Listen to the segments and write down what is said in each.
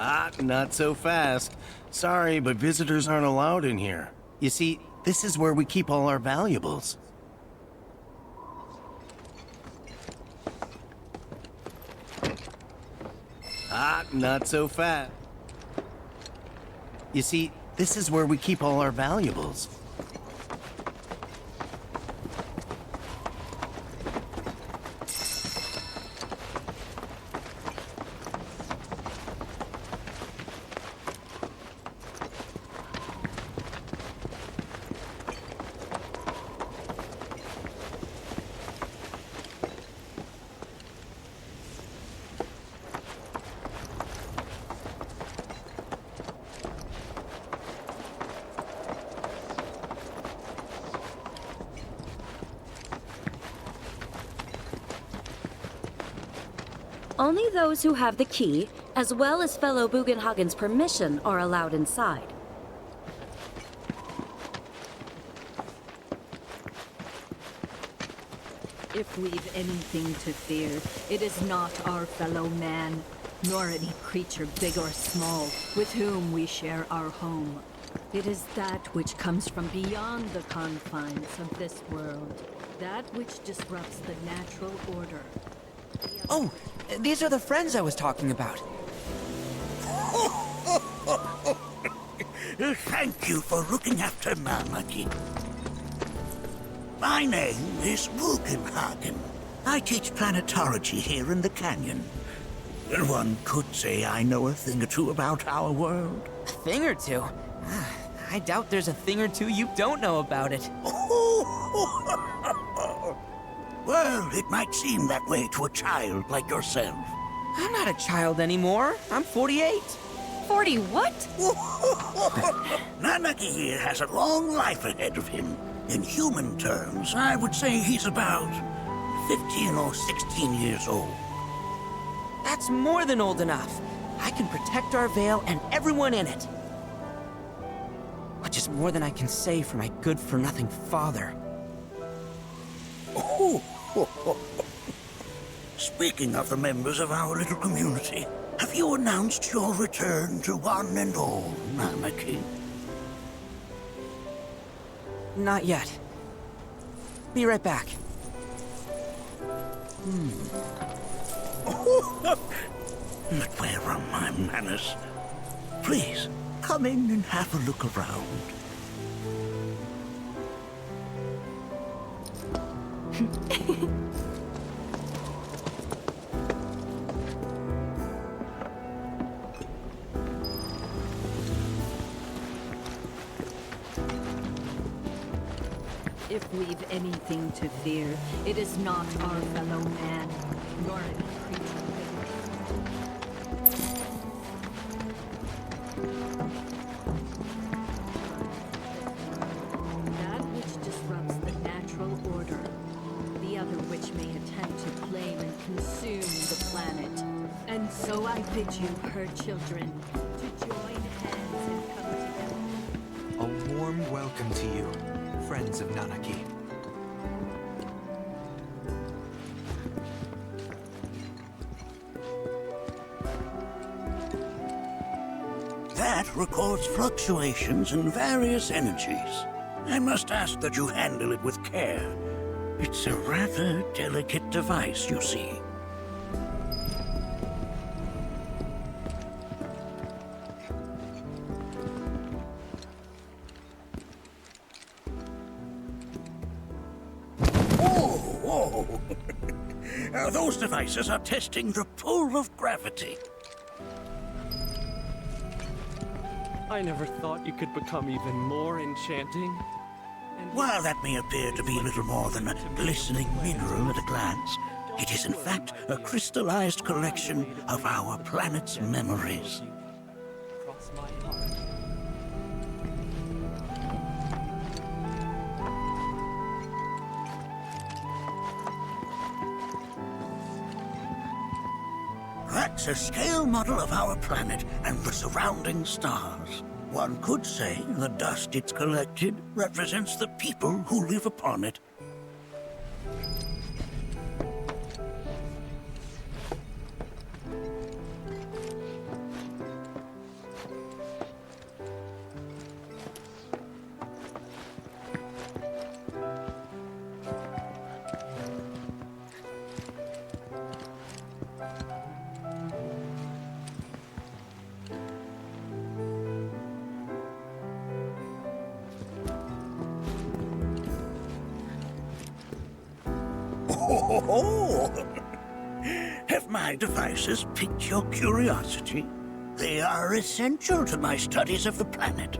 Ah, not so fast. Sorry, but visitors aren't allowed in here. You see, this is where we keep all our valuables. Ah, not so fast. You see, this is where we keep all our valuables. Only those who have the key, as well as fellow Bugenhagen's permission, are allowed inside. If we've anything to fear, it is not our fellow man, nor any creature big or small, with whom we share our home. It is that which comes from beyond the confines of this world, that which disrupts the natural order. Oh, these are the friends I was talking about. Thank you for looking after Nanaki. My name is Bugenhagen. I teach planetology here in the canyon. One could say I know a thing or two about our world. A thing or two? I doubt there's a thing or two you don't know about it. Well, it might seem that way to a child like yourself. I'm not a child anymore. I'm 48. 40 what? Nanaki here has a long life ahead of him. In human terms, I would say he's about 15 or 16 years old. That's more than old enough. I can protect our Vale and everyone in it. Which is more than I can say for my good-for-nothing father. Speaking of the members of our little community, have you announced your return to one and all, Nanaki? Not yet. Be right back. But where are my manners? Please, come in and have a look around. If we've anything to fear, it is not our fellow man, nor any creature that which disrupts the natural order, the other which may attempt to claim and consume the planet. And so I bid you, her children, to join hands and come together. A warm welcome to you, friends of Nanaki. That records fluctuations in various energies. I must ask that you handle it with care. It's a rather delicate device, you see. Whoa! Those devices are testing the pull of gravity. I never thought you could become even more enchanting. While that may appear to be little more than a glistening mineral at a glance, it is in fact a crystallized collection of our planet's memories. Cross my heart. That's a scale model of our planet and the surrounding stars. One could say the dust it's collected represents the people who live upon it. Oh, have my devices piqued your curiosity? They are essential to my studies of the planet.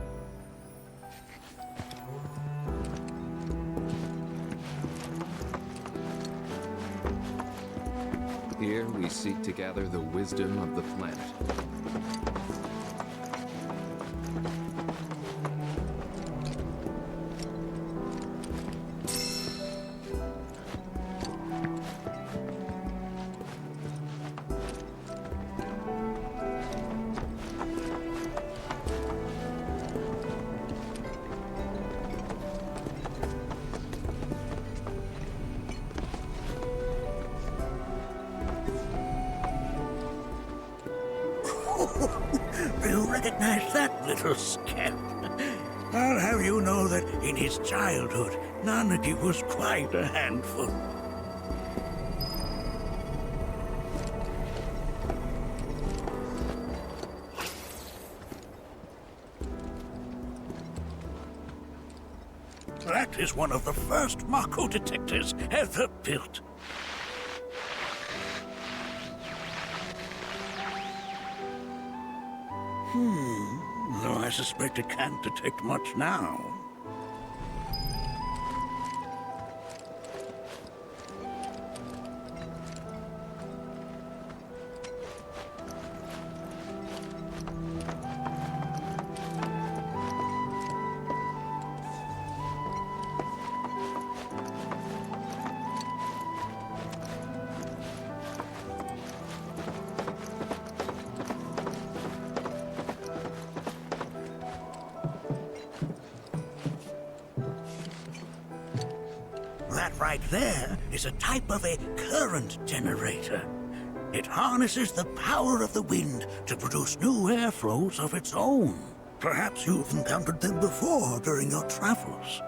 Here we seek to gather the wisdom of the planet. You recognize that little scamp? I'll have you know that in his childhood, Nanaki was quite a handful. That is one of the first Mako detectors ever built. Though I suspect it can't detect much now. That right there is a type of a current generator. It harnesses the power of the wind to produce new airflows of its own. Perhaps you've encountered them before during your travels.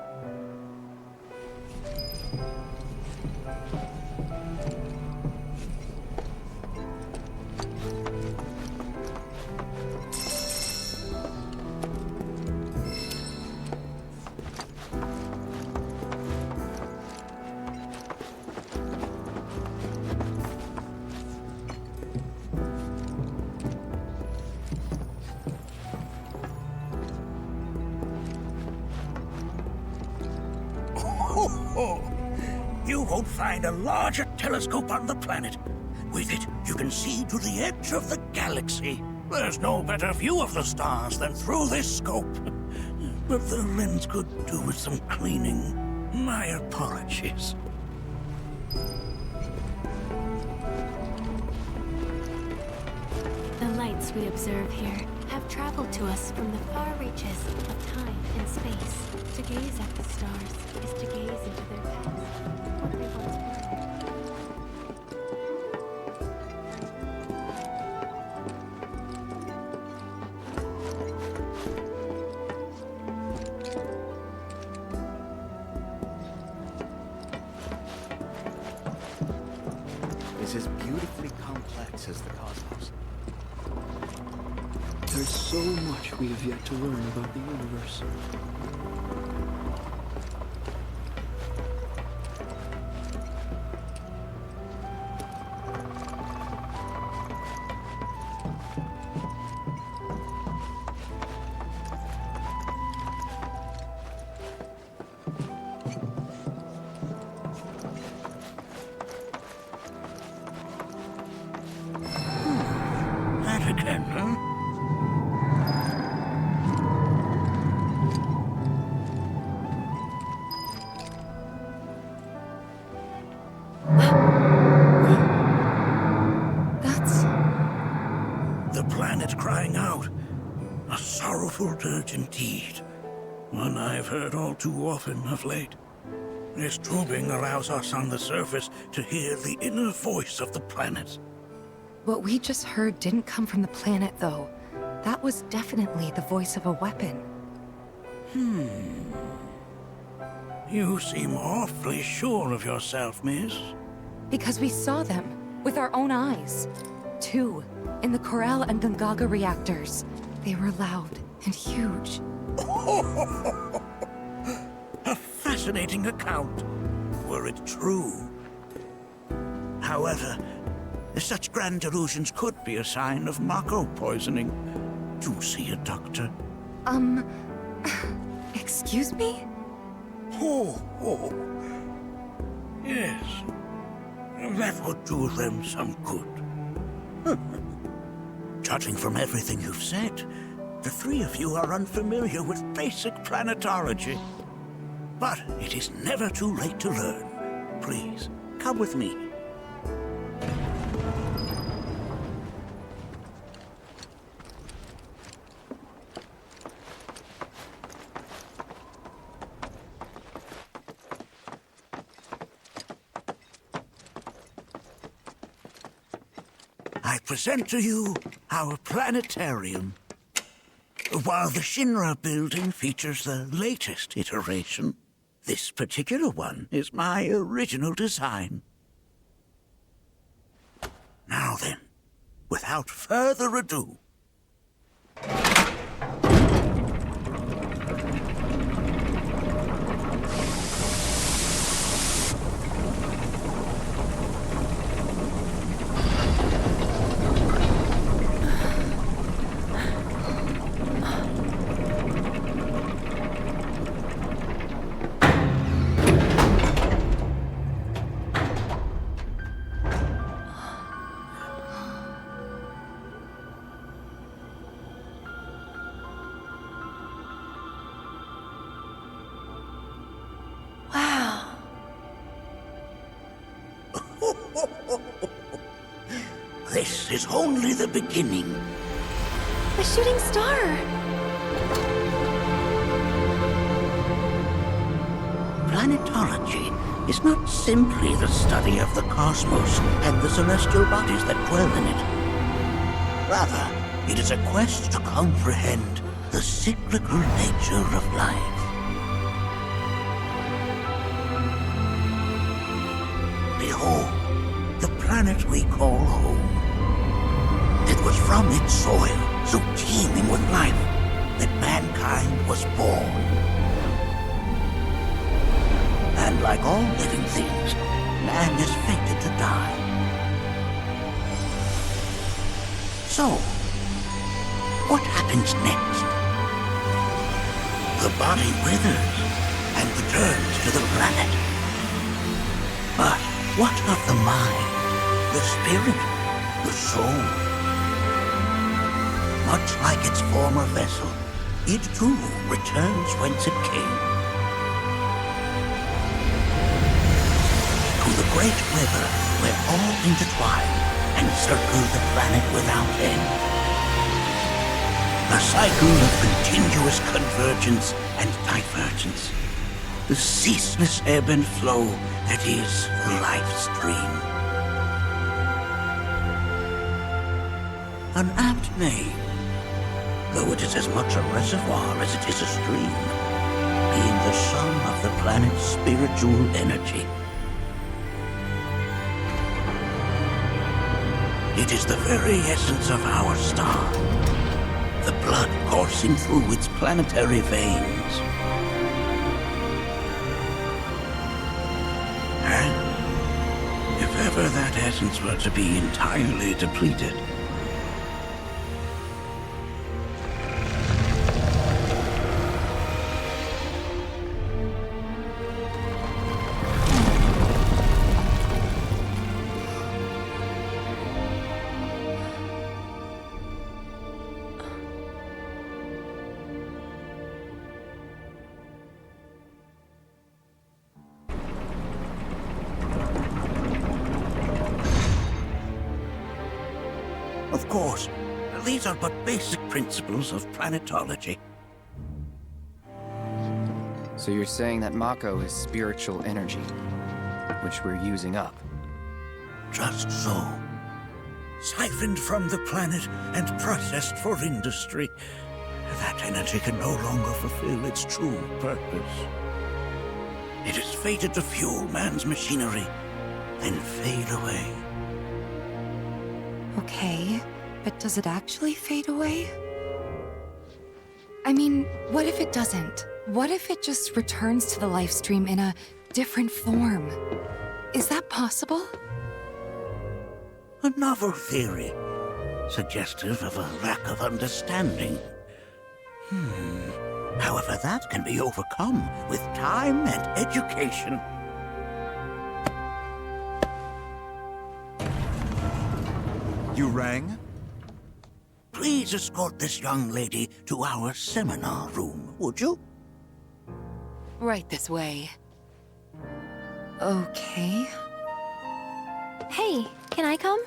You won't find a larger telescope on the planet. With it, you can see to the edge of the galaxy. There's no better view of the stars than through this scope. But the lens could do with some cleaning. My apologies. The lights we observe here have traveled to us from the far reaches of time and space. To gaze at the stars is to gaze into their past, what they once were. Is as beautifully complex as the cosmos. There's so much we have yet to learn about the universe. That again, huh? That's... The planet crying out. A sorrowful dirge indeed. One I've heard all too often of late. This tubing allows us on the surface to hear the inner voice of the planet. What we just heard didn't come from the planet, though. That was definitely the voice of a weapon. You seem awfully sure of yourself, miss. Because we saw them, with our own eyes. Two, in the Corel and Gungaga reactors. They were loud and huge. A fascinating account. Were it true, However, such grand delusions could be a sign of Mako poisoning. Do see a doctor. Excuse me? Oh. Yes. That would do them some good. Judging from everything you've said, the three of you are unfamiliar with basic planetology. But it is never too late to learn. Please, come with me. I present to you our planetarium. While the Shinra building features the latest iteration, this particular one is my original design. Now then, without further ado, this is only the beginning. A shooting star! Planetology is not simply the study of the cosmos and the celestial bodies that dwell in it. Rather, it is a quest to comprehend the cyclical nature of life. Behold, the planet we call home. It was from its soil, so teeming with life, that mankind was born. And like all living things, man is fated to die. So, what happens next? The body withers and returns to the planet. But what of the mind, the spirit, the soul? Much like its former vessel, it too returns whence it came. To the great river where all intertwine and circle the planet without end. A cycle of continuous convergence and divergence. The ceaseless ebb and flow that is the life stream. An apt name, though it is as much a reservoir as it is a stream, being the sum of the planet's spiritual energy. It is the very essence of our star, the blood coursing through its planetary veins. And if ever that essence were to be entirely depleted, of course, these are but basic principles of planetology. So you're saying that Mako is spiritual energy, which we're using up? Just so. Siphoned from the planet and processed for industry, that energy can no longer fulfill its true purpose. It is fated to fuel man's machinery, then fade away. Okay, but does it actually fade away? I mean, what if it doesn't? What if it just returns to the life stream in a different form? Is that possible? A novel theory, suggestive of a lack of understanding. However, that can be overcome with time and education. You rang? Please escort this young lady to our seminar room, would you? Right this way. Okay. Hey, can I come?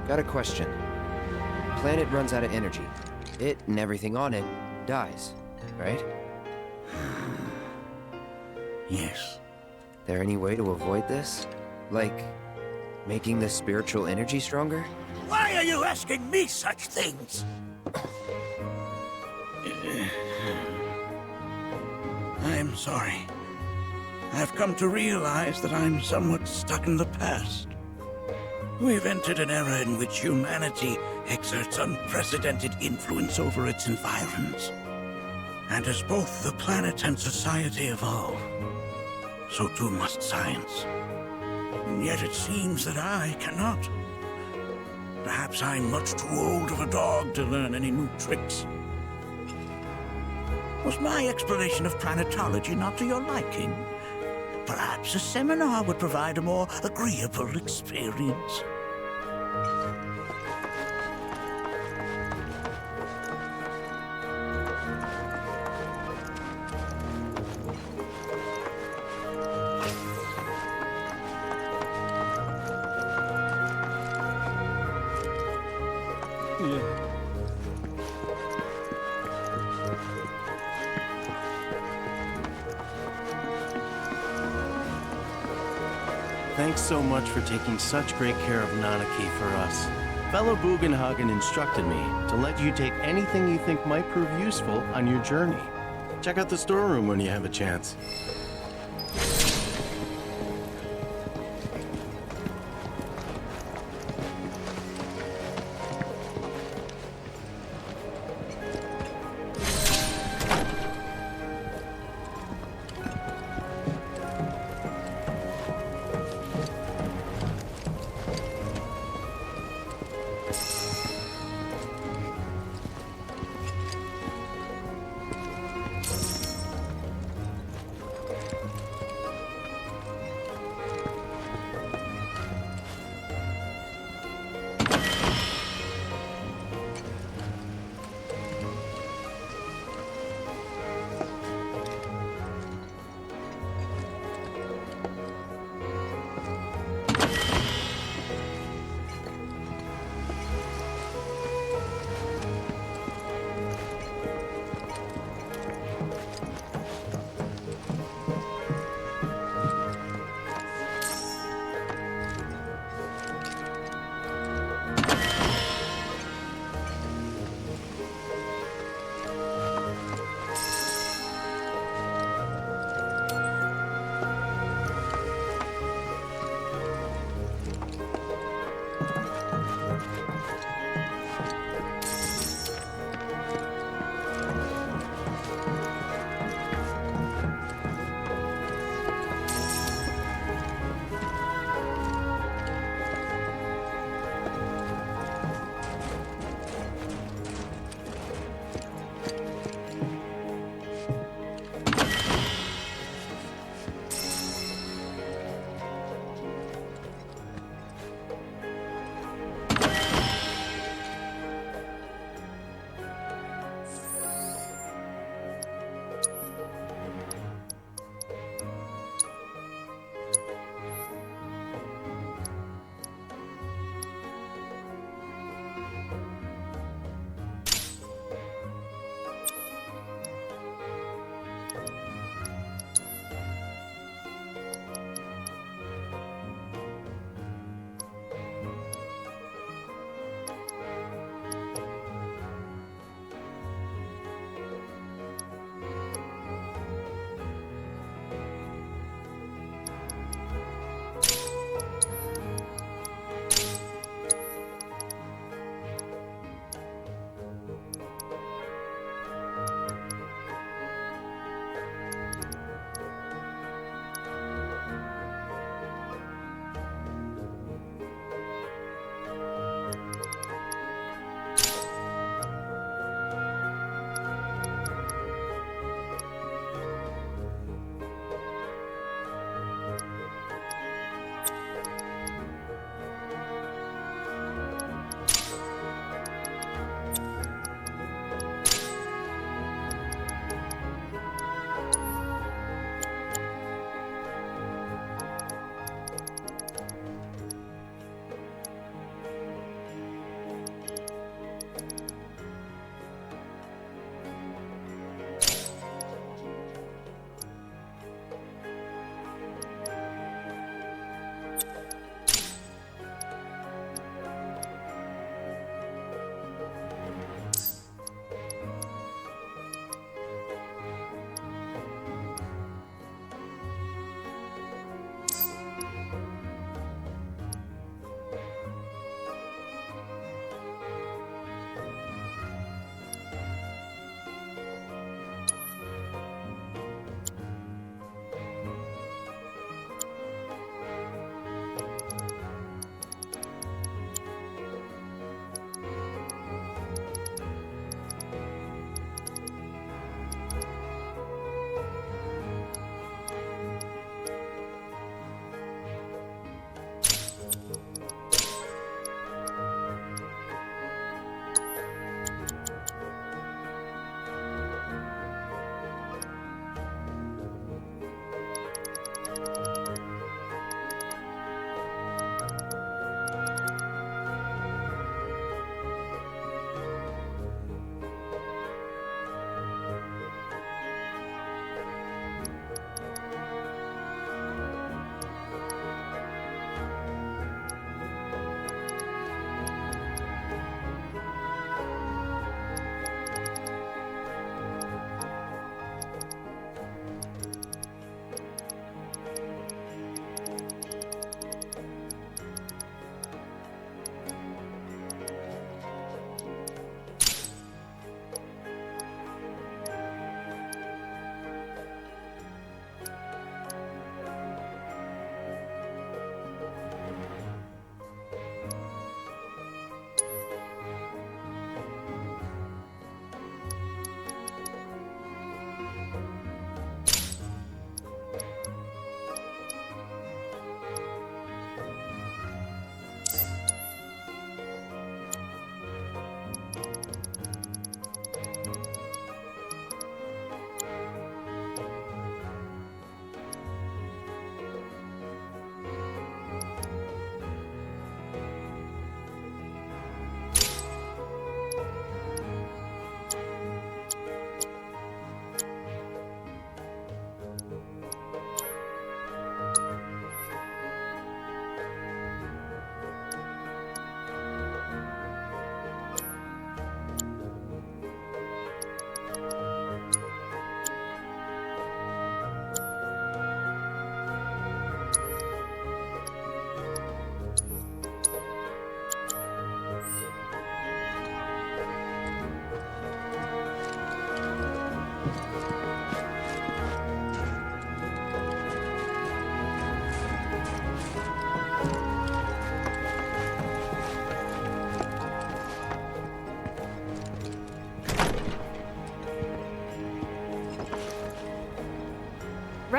Got a question. Planet runs out of energy. It and everything on it dies, right? Yes. There any way to avoid this? Like, making the spiritual energy stronger? Why are you asking me such things? I'm sorry. I've come to realize that I'm somewhat stuck in the past. We've entered an era in which humanity exerts unprecedented influence over its environs. And as both the planet and society evolve, so too must science. And yet it seems that I cannot. Perhaps I'm much too old of a dog to learn any new tricks. Was my explanation of planetology not to your liking? Perhaps a seminar would provide a more agreeable experience. Thanks so much for taking such great care of Nanaki for us. Fellow Bugenhagen instructed me to let you take anything you think might prove useful on your journey. Check out the storeroom when you have a chance.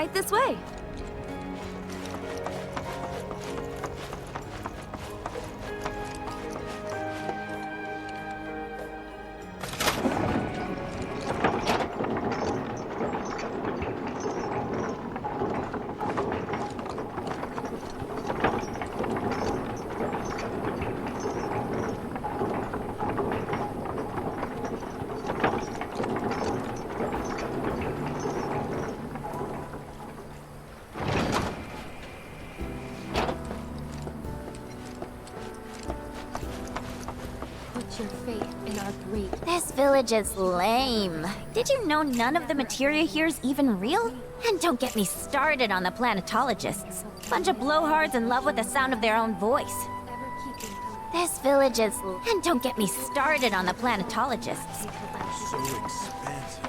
Right this way. Put your faith in our great. This village is lame. Did you know none of the materia here is even real? And don't get me started on the planetologists. Bunch of blowhards in love with the sound of their own voice. This village is... And don't get me started on the planetologists. So expensive.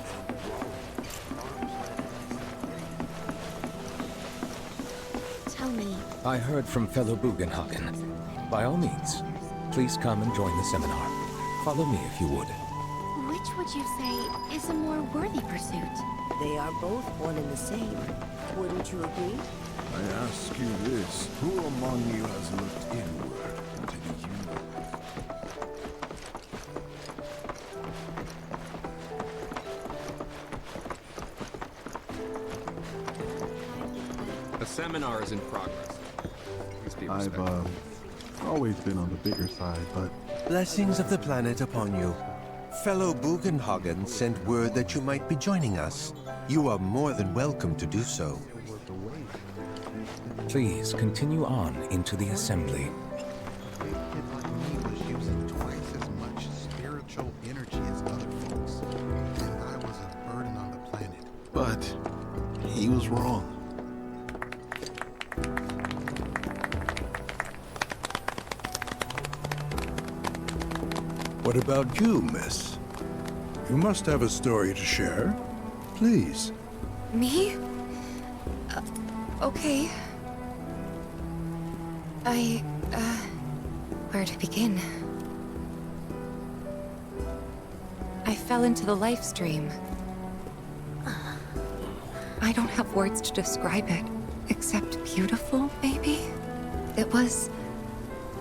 Tell me. I heard from fellow Bugenhagen. By all means, please come and join the seminar. Follow me if you would. Which would you say is a more worthy pursuit? They are both one and the same. Wouldn't you agree? I ask you this, who among you has looked inward into the universe? A seminar is in progress. Please be I've, respectful. always been on the bigger side, but... Blessings of the planet upon you. Fellow Bugenhagen sent word that you might be joining us. You are more than welcome to do so. Please continue on into the assembly. He was using twice as much spiritual energy as other folks, and I was a burden on the planet. But he was wrong. What about you, miss? You must have a story to share. Please. Me? Okay. Where to begin? I fell into the life stream. I don't have words to describe it, except beautiful, maybe? It was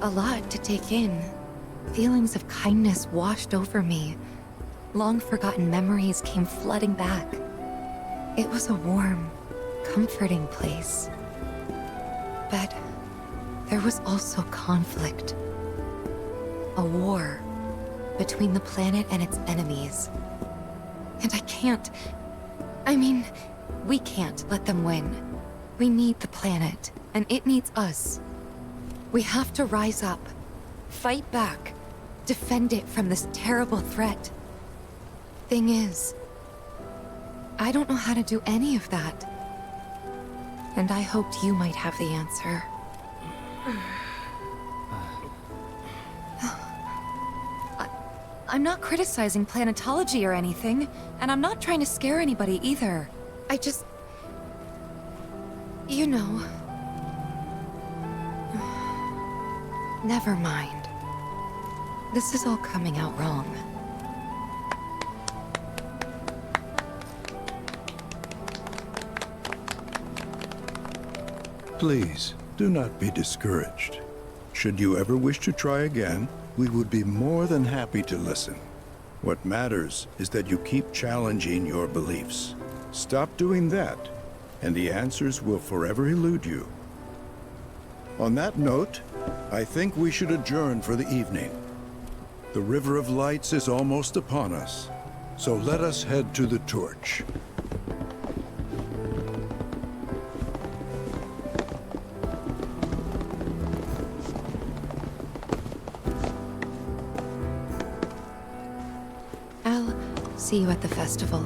a lot to take in. Feelings of kindness washed over me. Long-forgotten memories came flooding back. It was a warm, comforting place. But there was also conflict. A war between the planet and its enemies. And we can't let them win. We need the planet, and it needs us. We have to rise up, fight back, defend it from this terrible threat. Thing is, I don't know how to do any of that. And I hoped you might have the answer. I'm not criticizing planetology or anything, and I'm not trying to scare anybody either. I just... You know... Never mind. This is all coming out wrong. Please, do not be discouraged. Should you ever wish to try again, we would be more than happy to listen. What matters is that you keep challenging your beliefs. Stop doing that, and the answers will forever elude you. On that note, I think we should adjourn for the evening. The River of Lights is almost upon us, so let us head to the torch. I'll see you at the festival.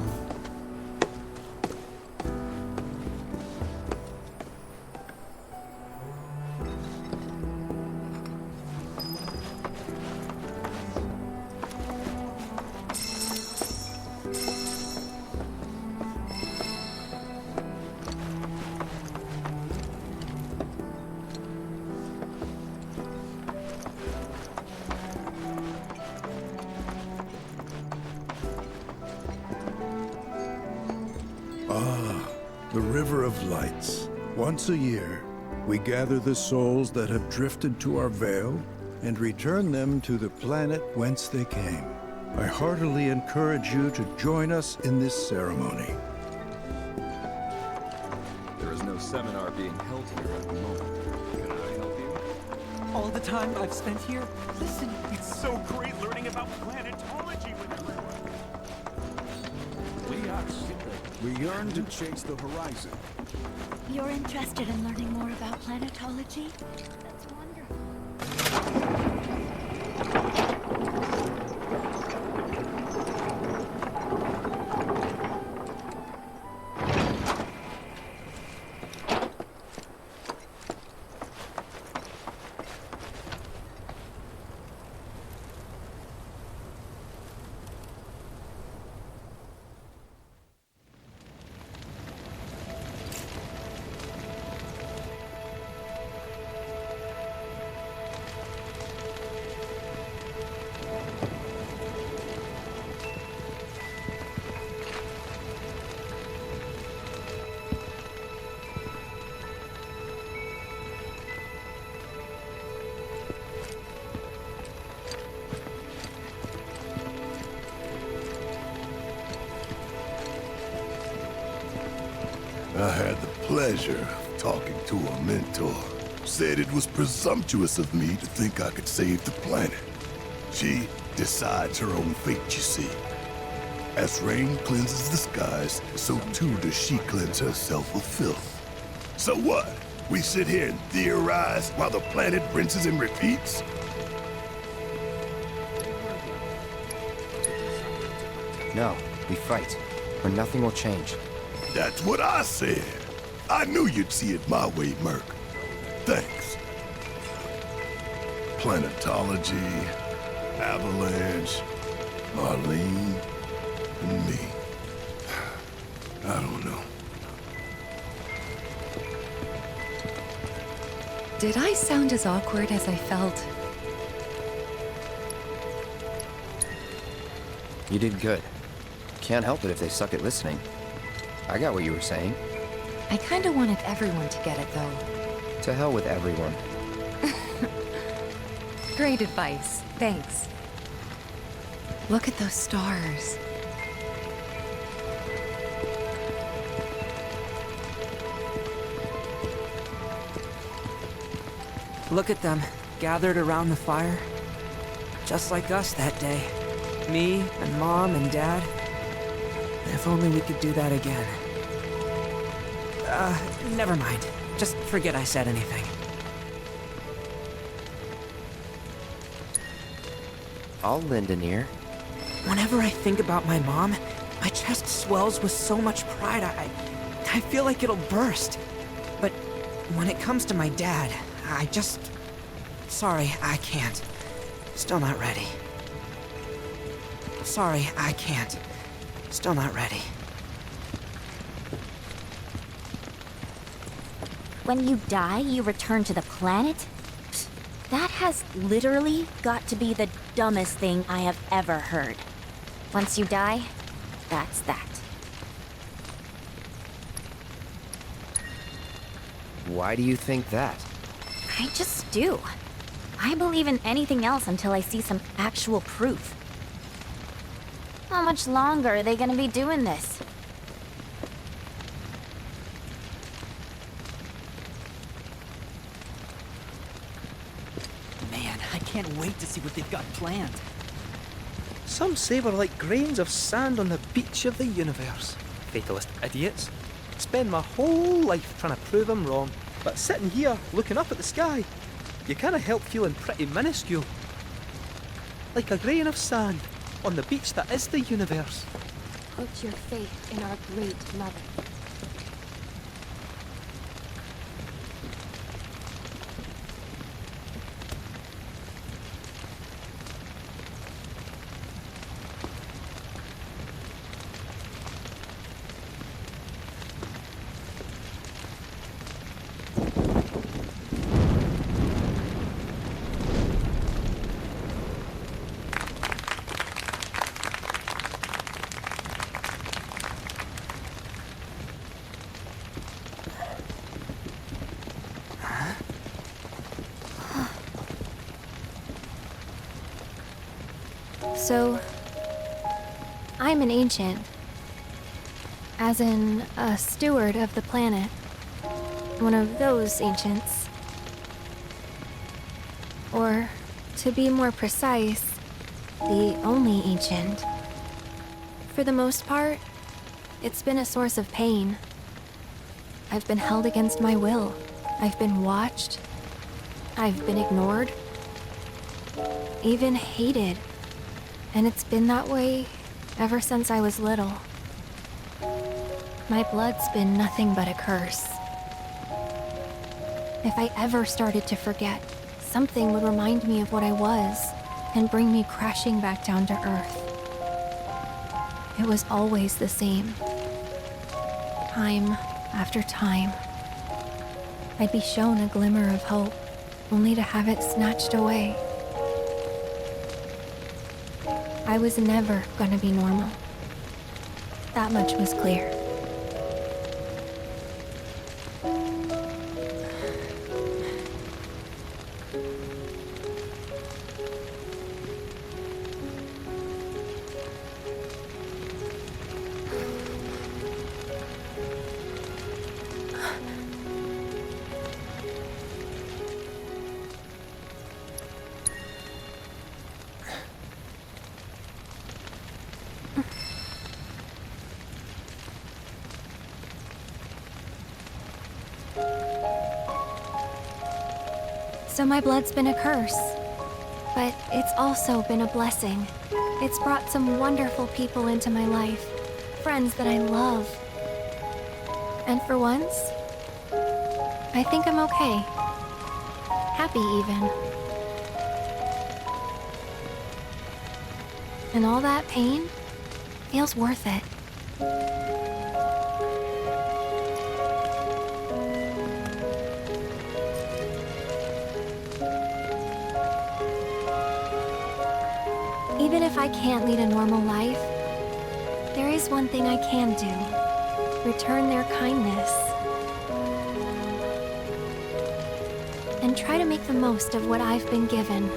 River of Lights. Once a year, we gather the souls that have drifted to our veil and return them to the planet whence they came. I heartily encourage you to join us in this ceremony. There is no seminar being held here at the moment. Can I help you? All the time I've spent here, listen, it's so great learning about planetology with everyone. We are simple. We yearn to chase the horizon. You're interested in learning more about planetology? That's wonderful. I had the pleasure of talking to a mentor. Said it was presumptuous of me to think I could save the planet. She decides her own fate, you see. As rain cleanses the skies, so too does she cleanse herself of filth. So what? We sit here and theorize while the planet rinses and repeats? No, we fight, or nothing will change. That's what I said. I knew you'd see it my way, Merc. Thanks. Planetology, Avalanche, Marlene, and me. I don't know. Did I sound as awkward as I felt? You did good. Can't help it if they suck at listening. I got what you were saying. I kinda wanted everyone to get it, though. To hell with everyone. Great advice. Thanks. Look at those stars. Look at them, gathered around the fire. Just like us that day. Me and Mom and Dad. If only we could do that again. Never mind. Just forget I said anything. I'll lend an ear. Whenever I think about my mom, my chest swells with so much pride, I feel like it'll burst. But when it comes to my dad, I just... Sorry, I can't. Still not ready. Sorry, I can't. Still not ready. When you die, you return to the planet? Psst, that has literally got to be the dumbest thing I have ever heard. Once you die, that's that. Why do you think that? I just do. I believe in anything else until I see some actual proof. How much longer are they gonna be doing this? Man, I can't wait to see what they've got planned. Some say we're like grains of sand on the beach of the universe. Fatalist idiots. Spend my whole life trying to prove them wrong, but sitting here, looking up at the sky, you can't help feeling pretty minuscule. Like a grain of sand on the beach that is the universe. Put your faith in our great mother. So, I'm an ancient. As in, a steward of the planet. One of those ancients. Or, to be more precise, the only ancient. For the most part, it's been a source of pain. I've been held against my will. I've been watched. I've been ignored. Even hated. And it's been that way ever since I was little. My blood's been nothing but a curse. If I ever started to forget, something would remind me of what I was and bring me crashing back down to Earth. It was always the same. Time after time. I'd be shown a glimmer of hope, only to have it snatched away. I was never gonna be normal. That much was clear. So my blood's been a curse, but it's also been a blessing. It's brought some wonderful people into my life, friends that I love. And for once, I think I'm okay. Happy even. And all that pain feels worth it. Even if I can't lead a normal life, there is one thing I can do. Return their kindness. And try to make the most of what I've been given.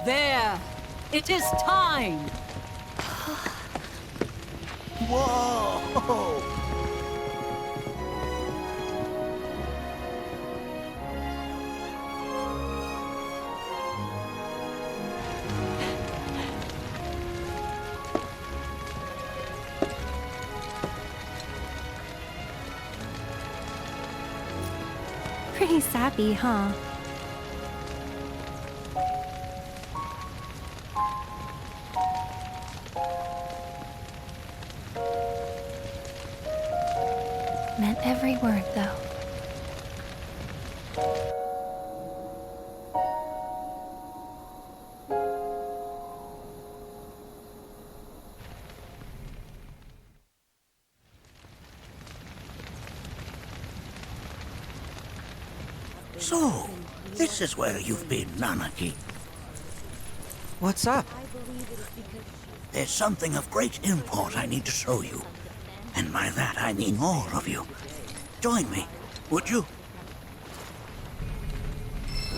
There! It is time! Whoa! Pretty sappy, huh? Meant every word, though. So, this is where you've been, Nanaki. What's up? There's something of great import I need to show you. And by that I mean all of you. Join me, would you?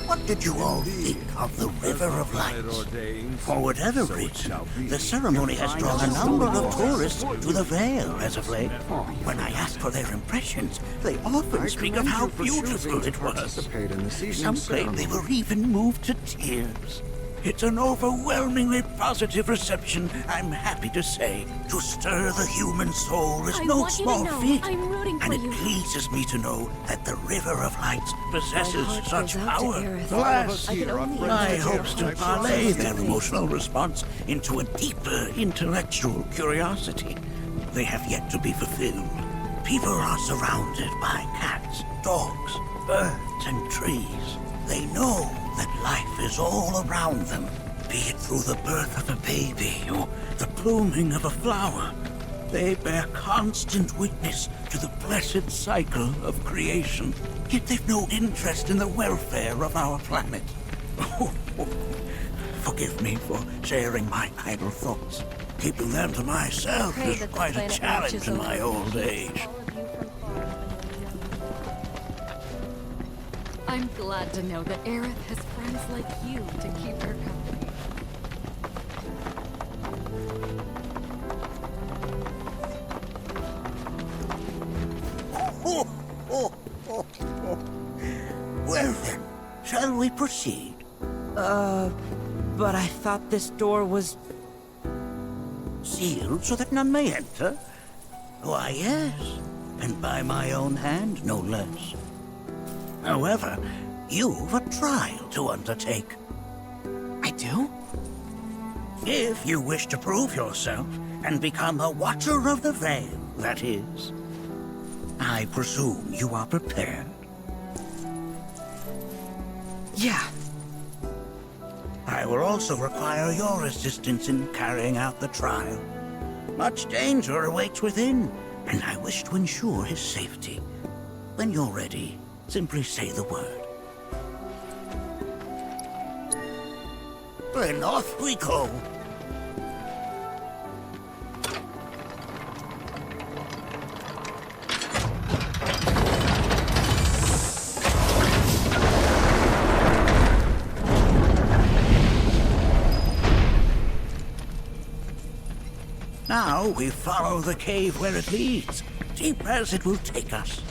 What did you all think of the River of Light? For whatever reason, the ceremony has drawn a number of tourists to the Vale as of late. When I ask for their impressions, they often speak of how beautiful it was. Some claim they were even moved to tears. It's an overwhelmingly positive reception, I'm happy to say. To stir the human soul is no small feat, and it pleases me to know that the River of Lights possesses such power. Alas, my hopes to parlay their emotional response into a deeper intellectual curiosity. They have yet to be fulfilled. People are surrounded by cats, dogs, birds, and trees. They know that life is all around them, be it through the birth of a baby or the blooming of a flower. They bear constant witness to the blessed cycle of creation, yet they've no interest in the welfare of our planet. Forgive me for sharing my idle thoughts. Keeping them to myself is quite a challenge in my old age. I'm glad to know that Aerith has friends like you to keep her company. Well then, shall we proceed? But I thought this door was... Sealed so that none may enter? Why, yes, and by my own hand, no less. However, you've a trial to undertake. I do? If you wish to prove yourself and become a Watcher of the Veil, that is. I presume you are prepared. Yeah. I will also require your assistance in carrying out the trial. Much danger awaits within, and I wish to ensure his safety. When you're ready, simply say the word. Then off we go. Now we follow the cave where it leads, deep as it will take us.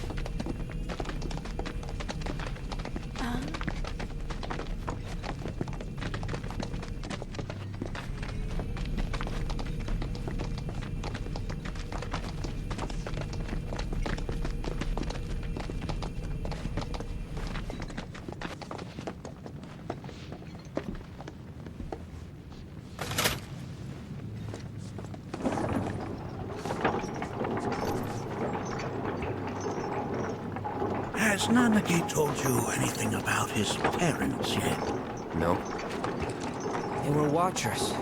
Has Nanaki told you anything about his parents yet? No. They were Watchers,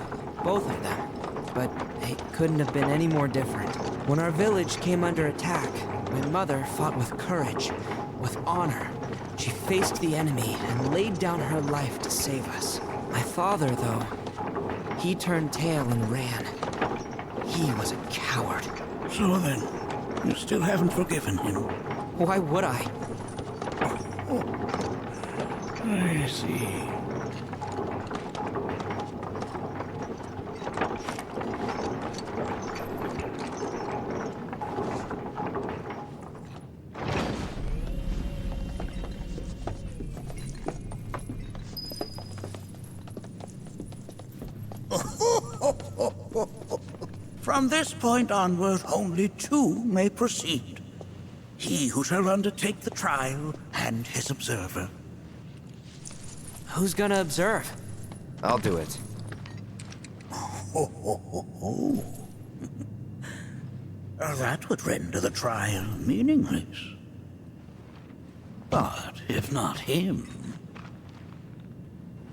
both of them. But it couldn't have been any more different. When our village came under attack, my mother fought with courage, with honor. She faced the enemy and laid down her life to save us. My father, though, he turned tail and ran. He was a coward. So then, you still haven't forgiven him? Why would I? I see. From this point onward, only two may proceed. He who shall undertake the trial and his observer. Who's gonna observe? I'll do it. That would render the trial meaningless. But if not him...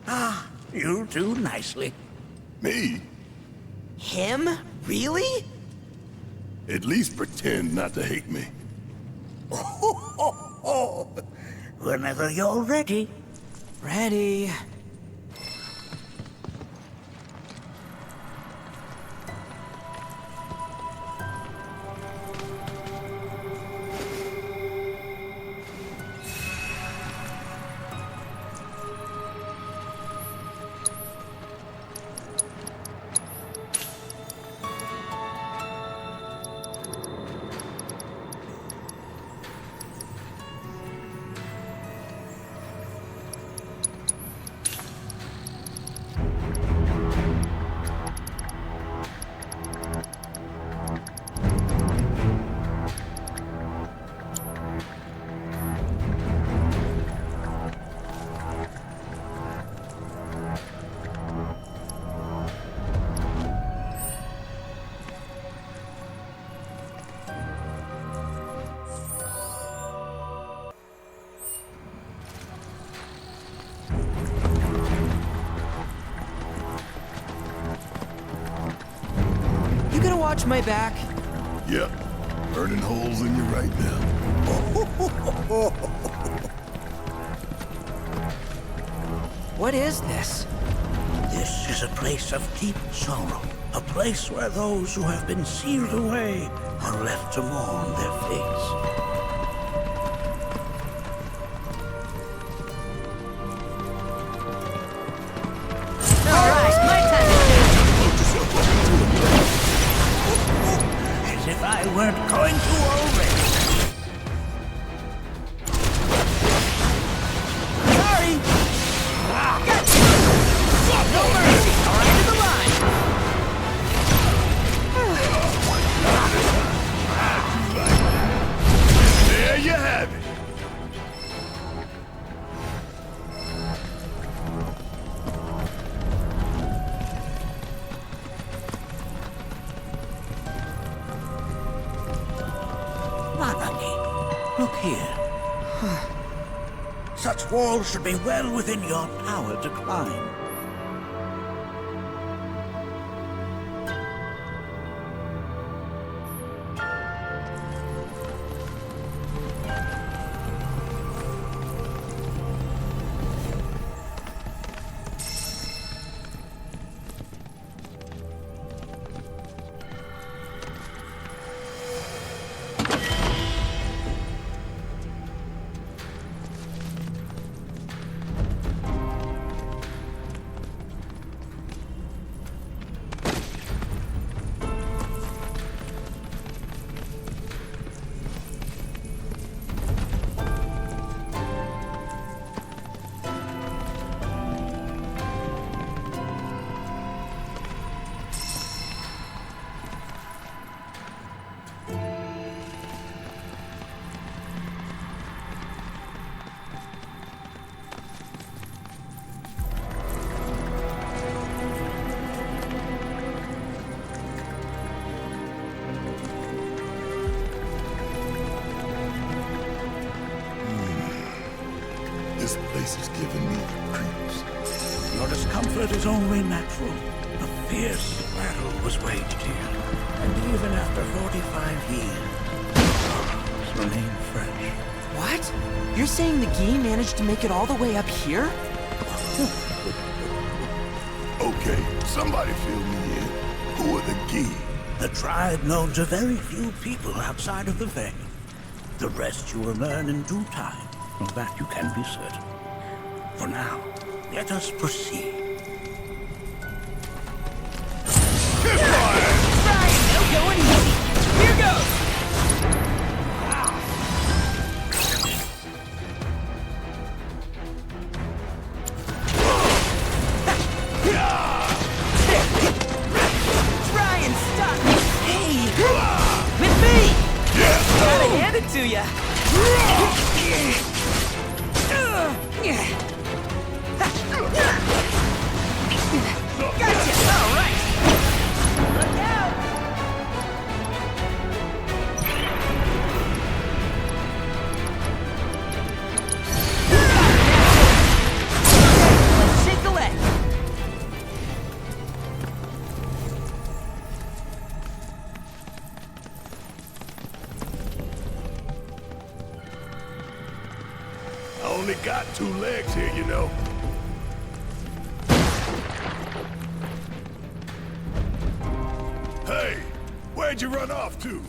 Ah, you'll do nicely. Me? Him? Really? At least pretend not to hate me. Whenever you're ready. Ready. Watch my back. Yep, burning holes in you right now. What is this? This is a place of deep sorrow. A place where those who have been sealed away are left to mourn their fates. Alright, my turn. As if I weren't going to already. Sorry! Gotcha! No mercy! Alright to the line! There you have it. Nanaki, look here. Such walls should be well within your power to climb. This place is giving me the creeps. Your discomfort is only natural. A fierce battle was waged here. And even after 45 years, scars remain fresh. What? You're saying the Gi managed to make it all the way up here? Okay, somebody fill me in. Who are the Gi? The tribe known to very few people outside of the Veil. The rest you will learn in due time. Of that you can be certain. For now, let us proceed. Right, no going easy. Here goes! Try and stop me! Hey! With me! Gotta hand it to ya! Gotcha! All right! Look out! Let's shake the leg! I only got 2 legs here, you know. Hey, where'd you run off to?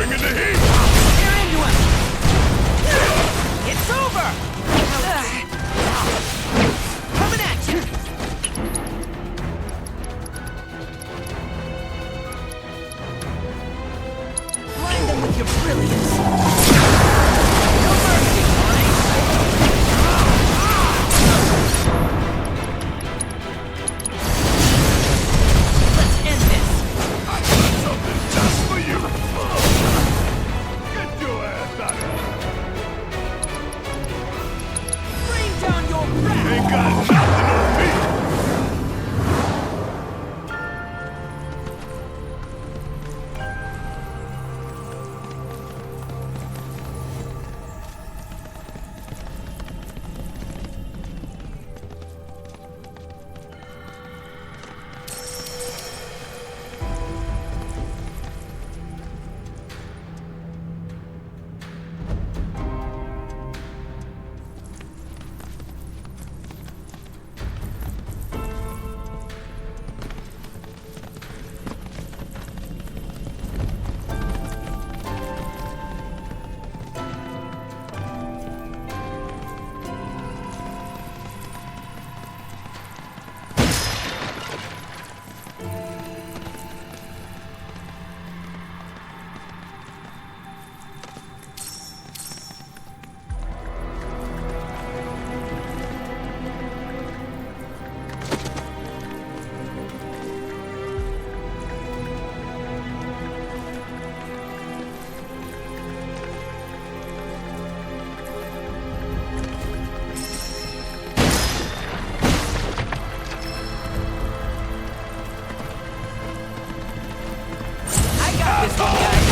Bringing the heat! You're into him! It's over! Coming at you! Blind them with your brilliance! No mercy, let's end this! I got something just for you! Get your ass out of here! Bring down your wrath! Ain't got nothing on me! This one, guys.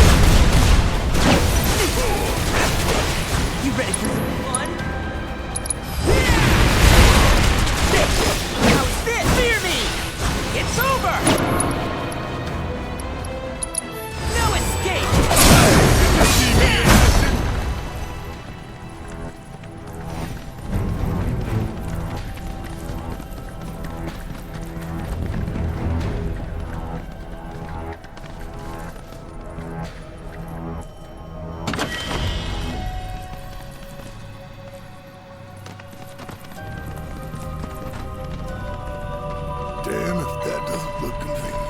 You ready for some fun? How's this? Fear me! It's over! No escape! Damn if that doesn't look convenient.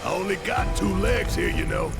I only got 2 legs here, you know.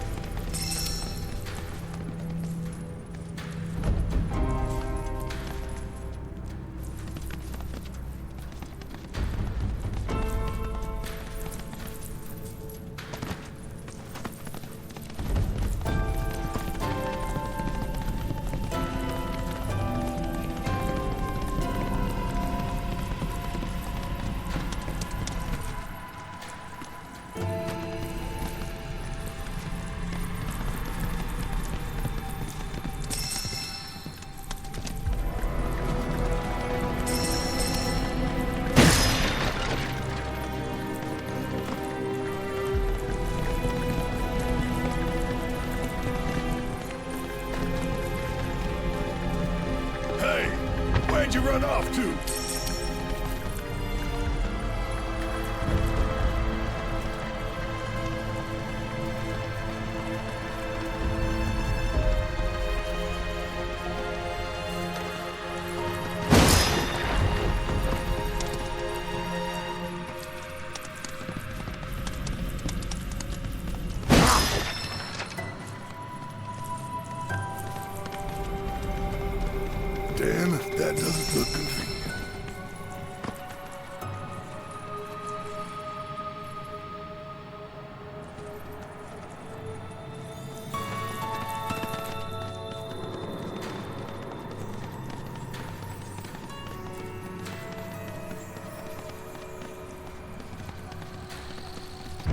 Where'd you run off to? Damn if that doesn't look convenient.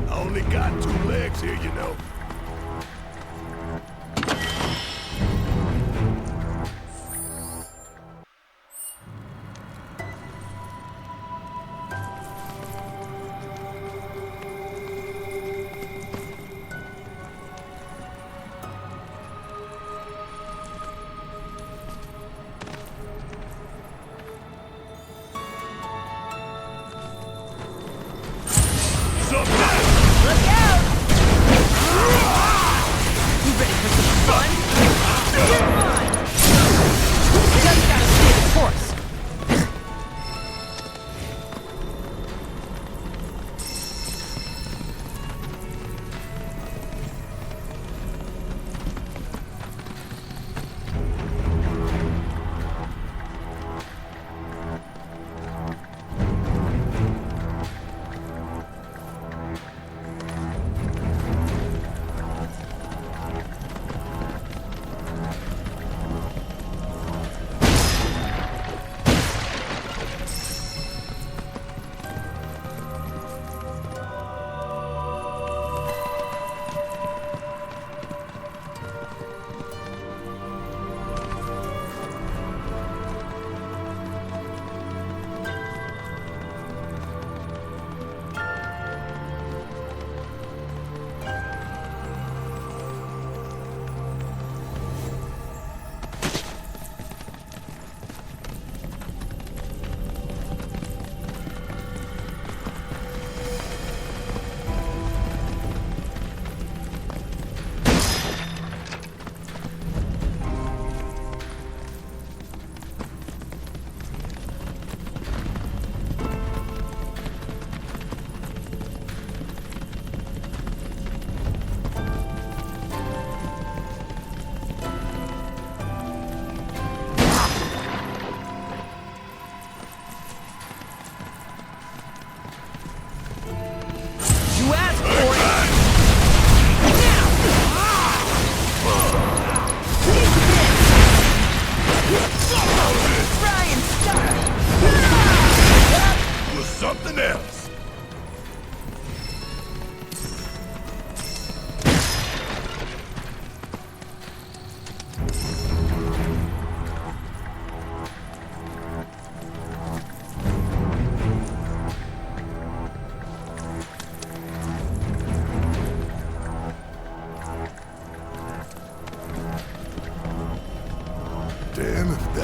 I only got 2 legs here, you know.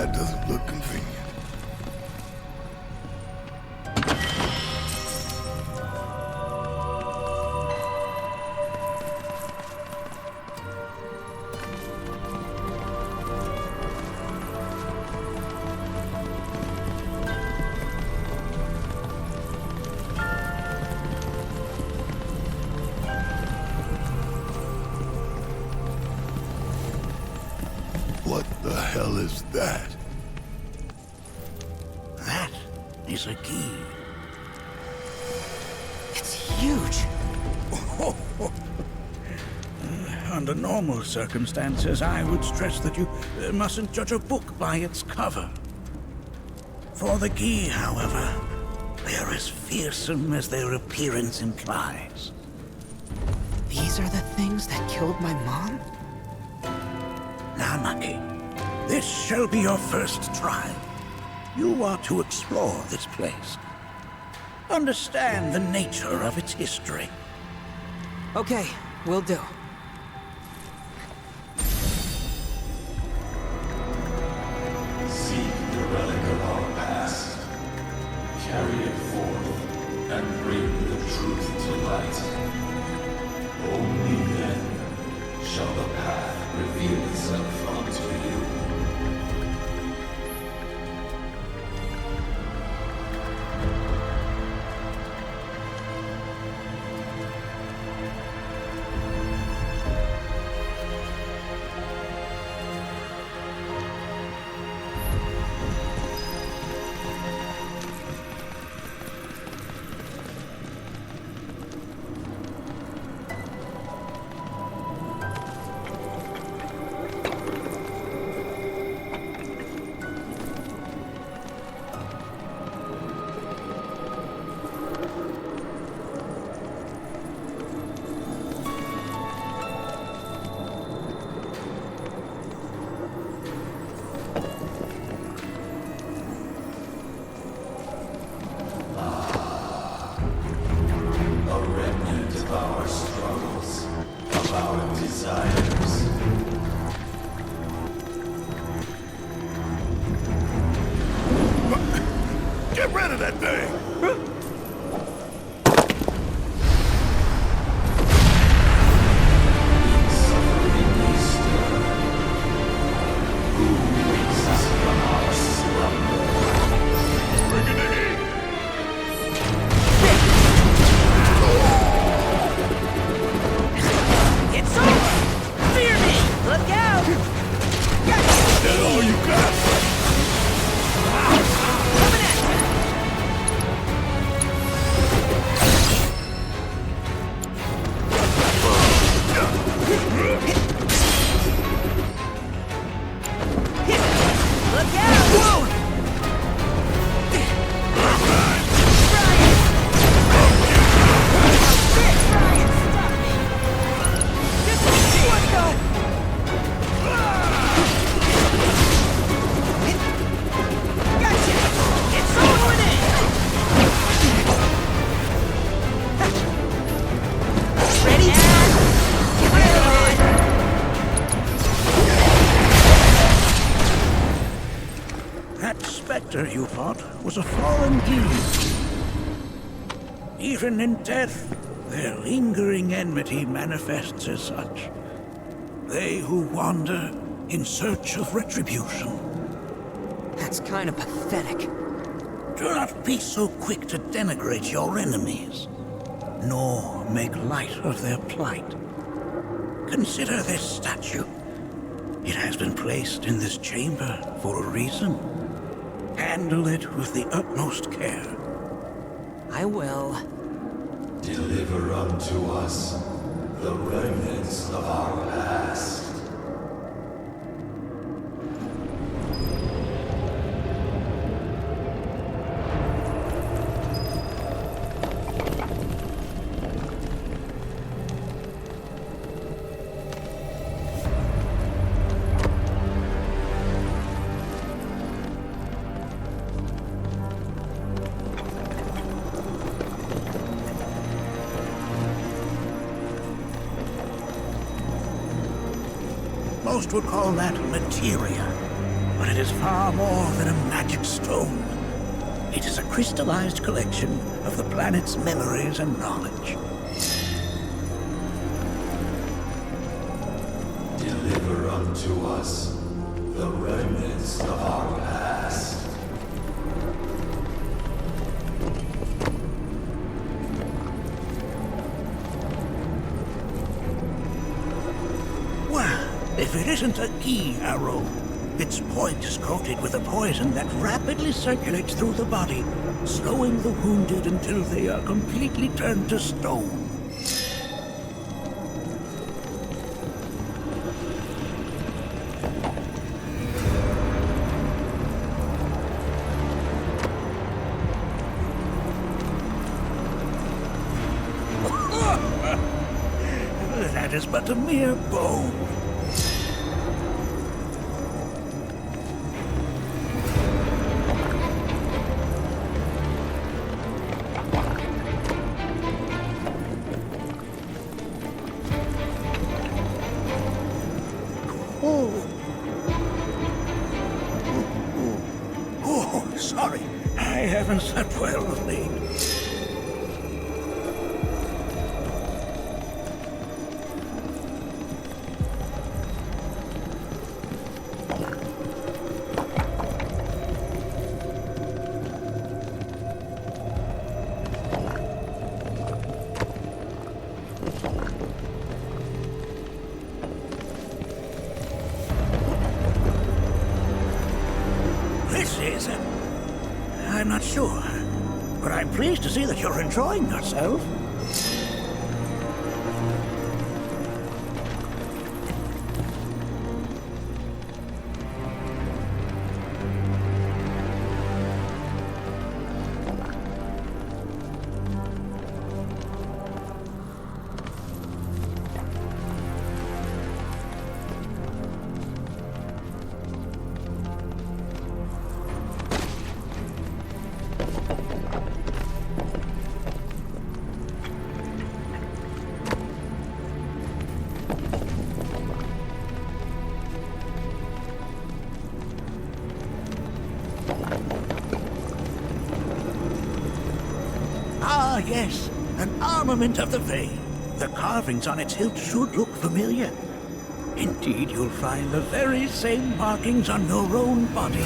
That doesn't look convenient. What the hell is that? That is a key. It's huge. Under normal circumstances, I would stress that you mustn't judge a book by its cover. For the key, however, they're as fearsome as their appearance implies. These are the things that killed my mom? Now, Nucky, this shall be your first trial. You are to explore this place. Understand the nature of its history. Okay, will do. Seek the relic of our past. Carry it forth and bring the truth to light. Only then shall the path reveal itself unto you. Get rid of that thing! It's over! Fear me! Look out! That's all you got? Look out! Whoa! That specter you fought was a fallen being. Even in death, their lingering enmity manifests as such. They who wander in search of retribution. That's kind of pathetic. Do not be so quick to denigrate your enemies, nor make light of their plight. Consider this statue. It has been placed in this chamber for a reason. Handle it with the utmost care. I will. Deliver unto us the remnants of our past. Most would call that materia. but it is far more than a magic stone. It is a crystallized collection of the planet's memories and knowledge. Deliver unto us the remnants of our past. Well, if it isn't a key arrow, its point is coated with a poison that rapidly circulates through the body, slowing the wounded until they are completely turned to stone. That is but a mere bone. Oh, sorry. I haven't slept well of late. This is... I'm not sure, but I'm pleased to see that you're enjoying yourself. Ah, yes, an armament of the Veil. The carvings on its hilt should look familiar. Indeed, you'll find the very same markings on your own body.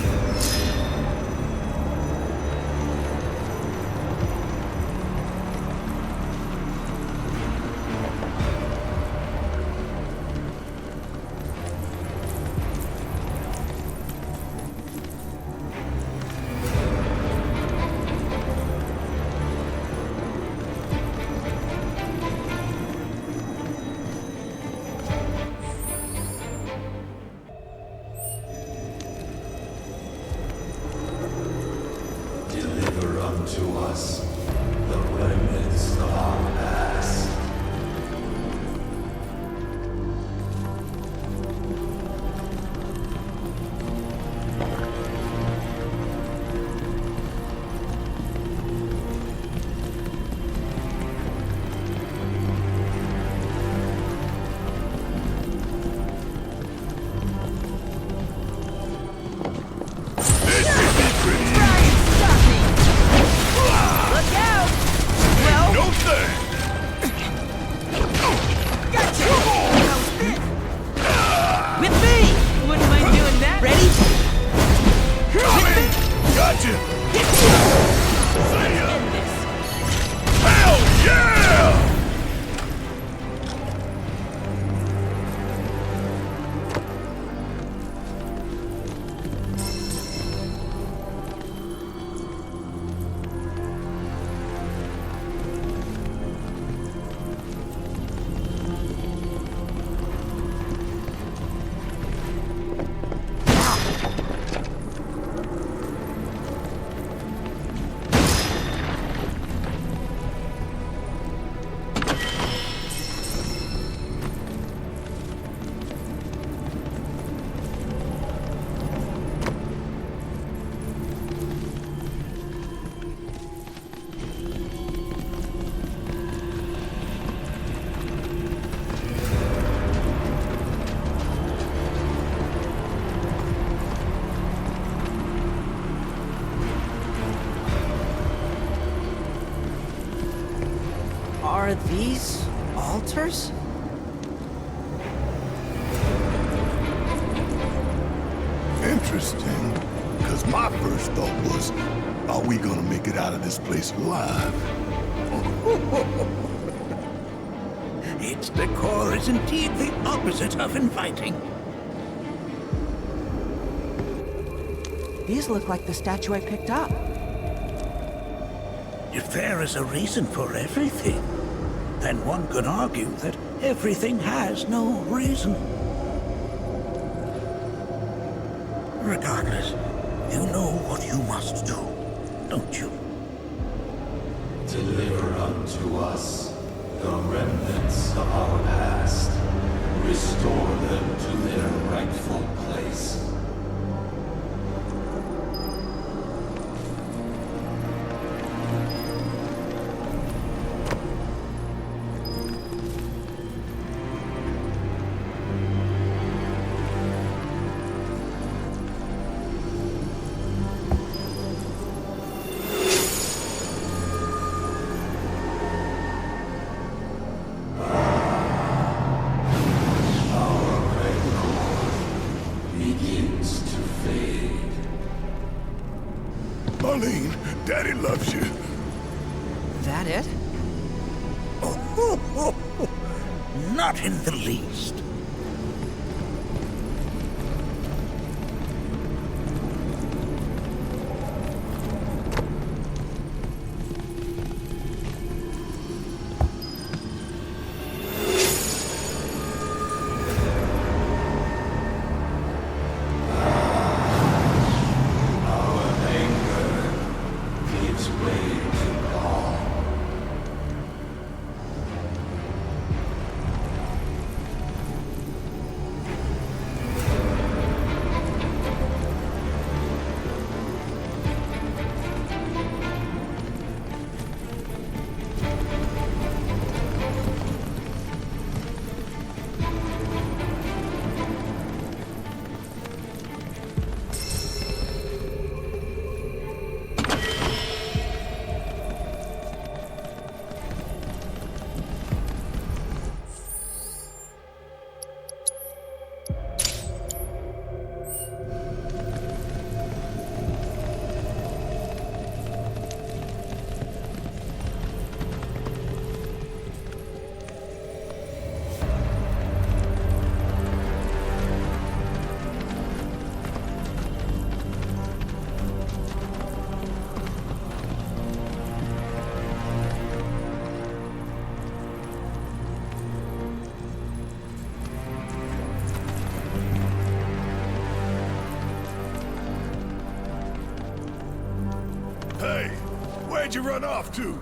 Deliver unto us the remnants of our past. Look out! Well, No thing! gotcha! With me! Wouldn't mind doing that. Ready? Gotcha! See ya! Hell yeah! Are these altars? Interesting. Because my first thought was, are we gonna make it out of this place alive? Its decor is indeed the opposite of inviting. These look like the statue I picked up. If there is a reason for everything, then one could argue that everything has no reason. Regardless, you know what you must do, don't you? Deliver unto us the remnants of our past. Restore them to their rightful place. Marlene, Daddy loves you. That it? Not in the least. Hey, where'd you run off to?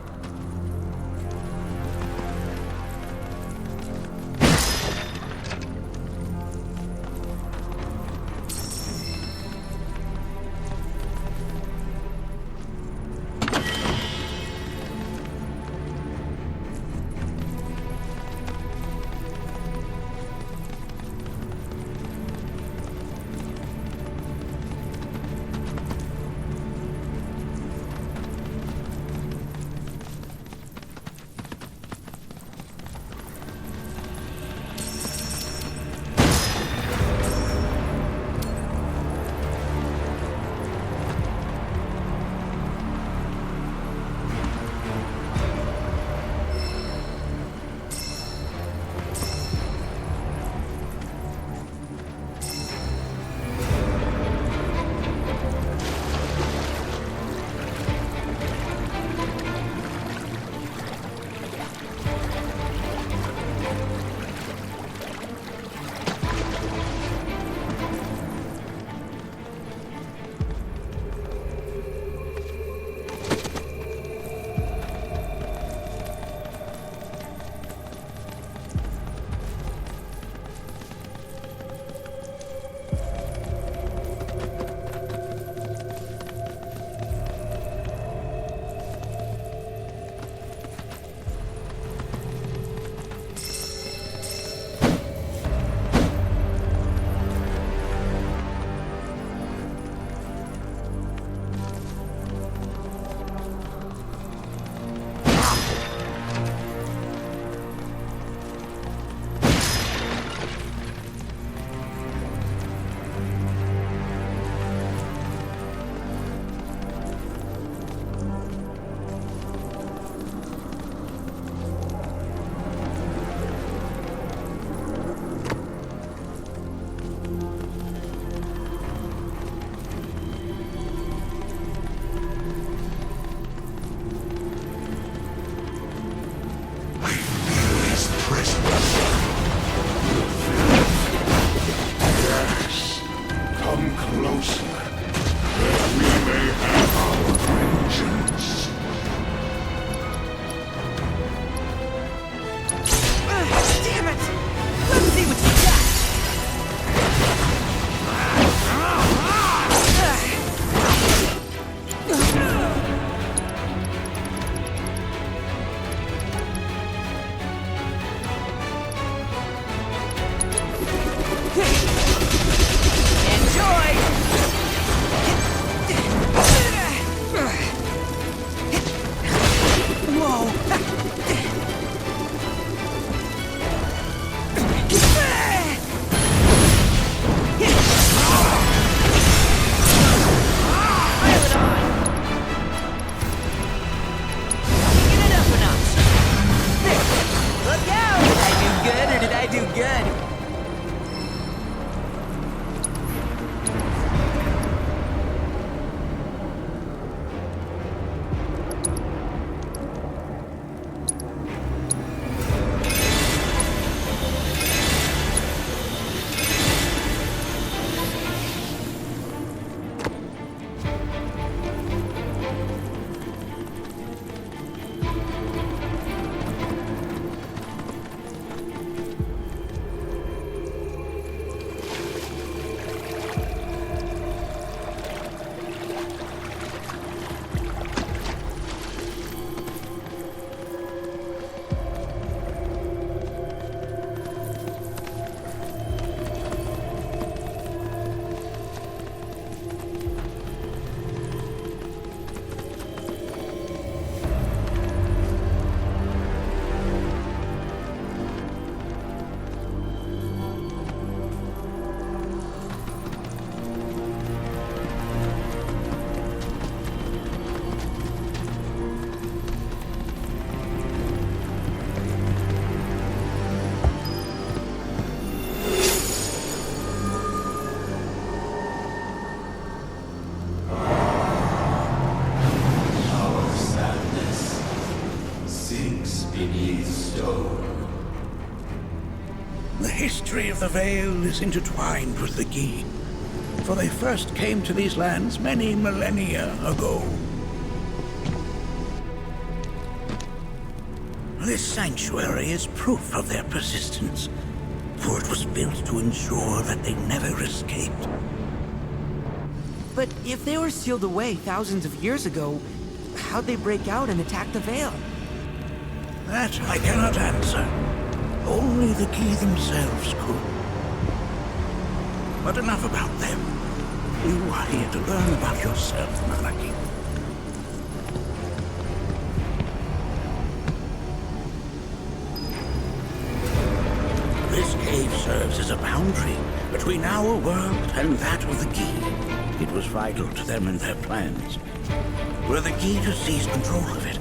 of the Veil is intertwined with the Gi, for they first came to these lands many millennia ago. This sanctuary is proof of their persistence, for it was built to ensure that they never escaped. But if they were sealed away thousands of years ago, how'd they break out and attack the Veil? That I cannot answer. Only the Gi themselves could. But enough about them. You are here to learn about yourself, Nanaki. This cave serves as a boundary between our world and that of the Gi. It was vital to them and their plans. Were the Gi to seize control of it,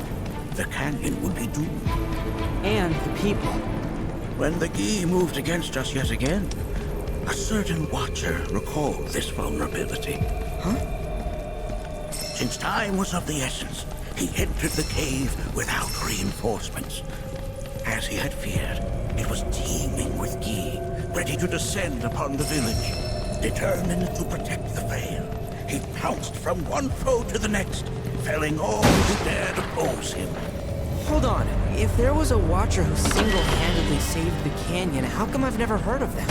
the canyon would be doomed. And the people. When the Gi moved against us yet again, a certain watcher recalled this vulnerability. Huh? Since time was of the essence, he entered the cave without reinforcements. As he had feared, it was teeming with Gi, ready to descend upon the village. Determined to protect the Veil, he pounced from one foe to the next, felling all who dared oppose him. Hold on. If there was a watcher who single-handedly saved the canyon, how come I've never heard of them?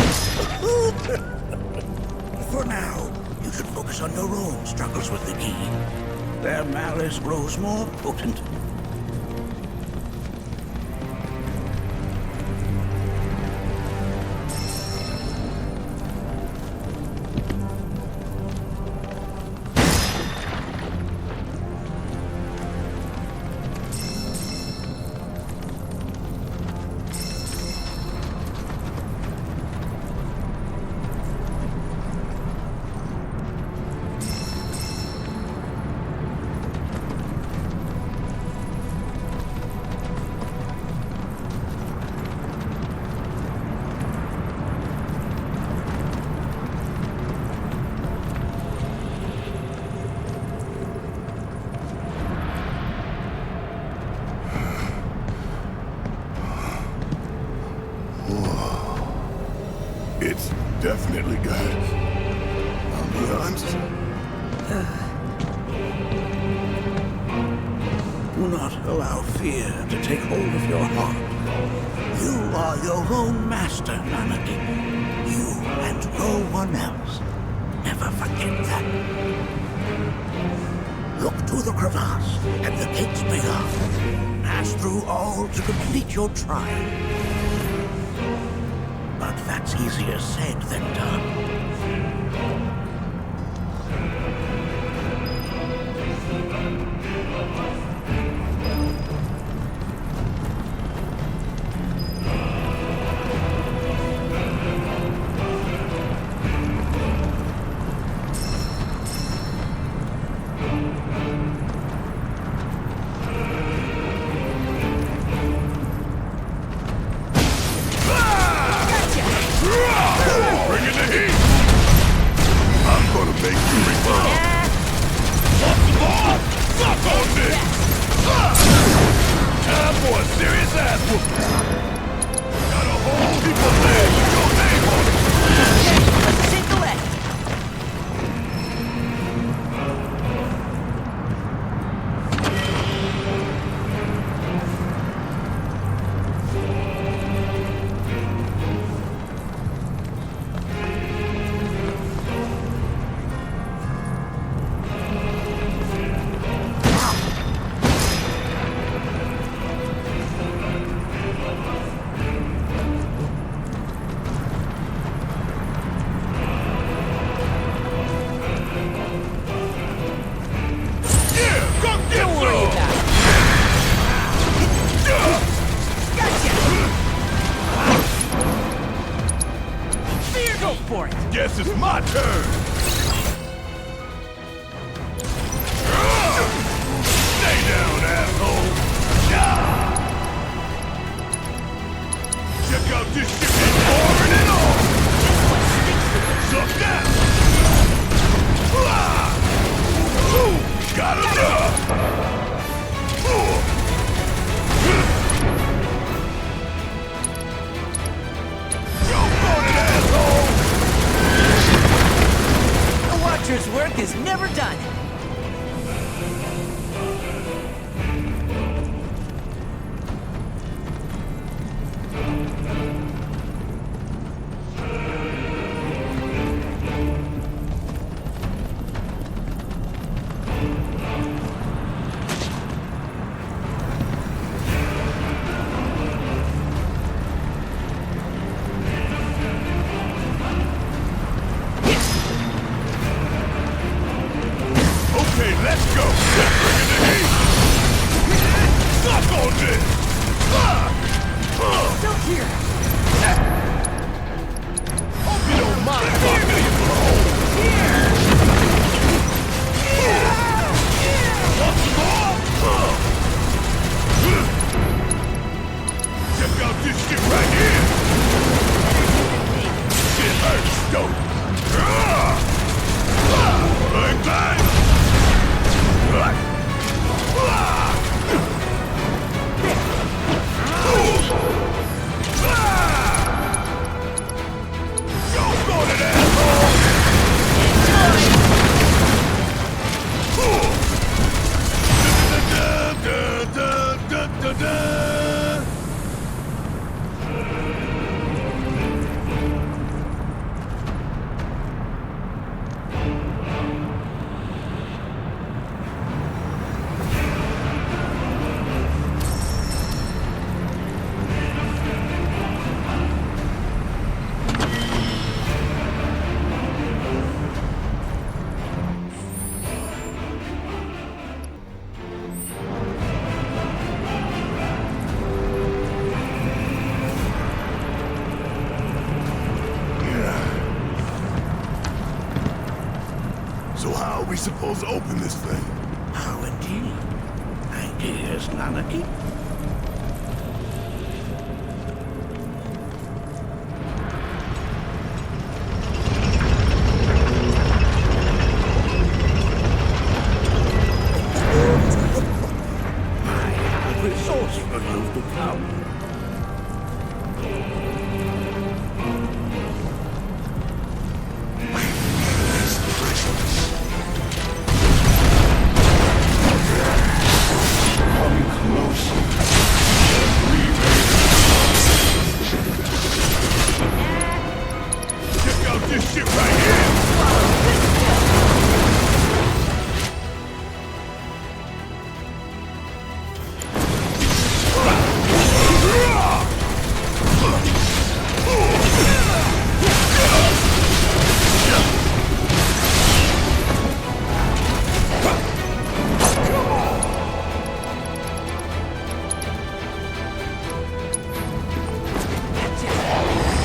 For now, you should focus on your own struggles with the Gi. Their malice grows more potent. It's definitely good. I'll be honest. Do not allow fear to take hold of your heart. You are your own master, Nanaki. You and no one else. Never forget that. Look to the crevasse and the gates beyond. Pass through all to complete your trial. But that's easier said than done. Guess it's my turn! Stay down, asshole! Check out this shit, it's pouring it on! Suck that! Got enough! Go for it, asshole! never done. Okay, let's go! Let's bring it to heat! Suck on this! Still here! Hope you don't mind if I fill you full of holes! Check out this shit right here! Shit hurts, don't it? Bang, bang! So how are we supposed to open this thing? How indeed? Ideas, Nanaki? I have resource for you to come. Check out this shit right here!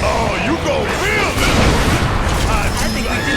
Oh, you gon' feel this! I think we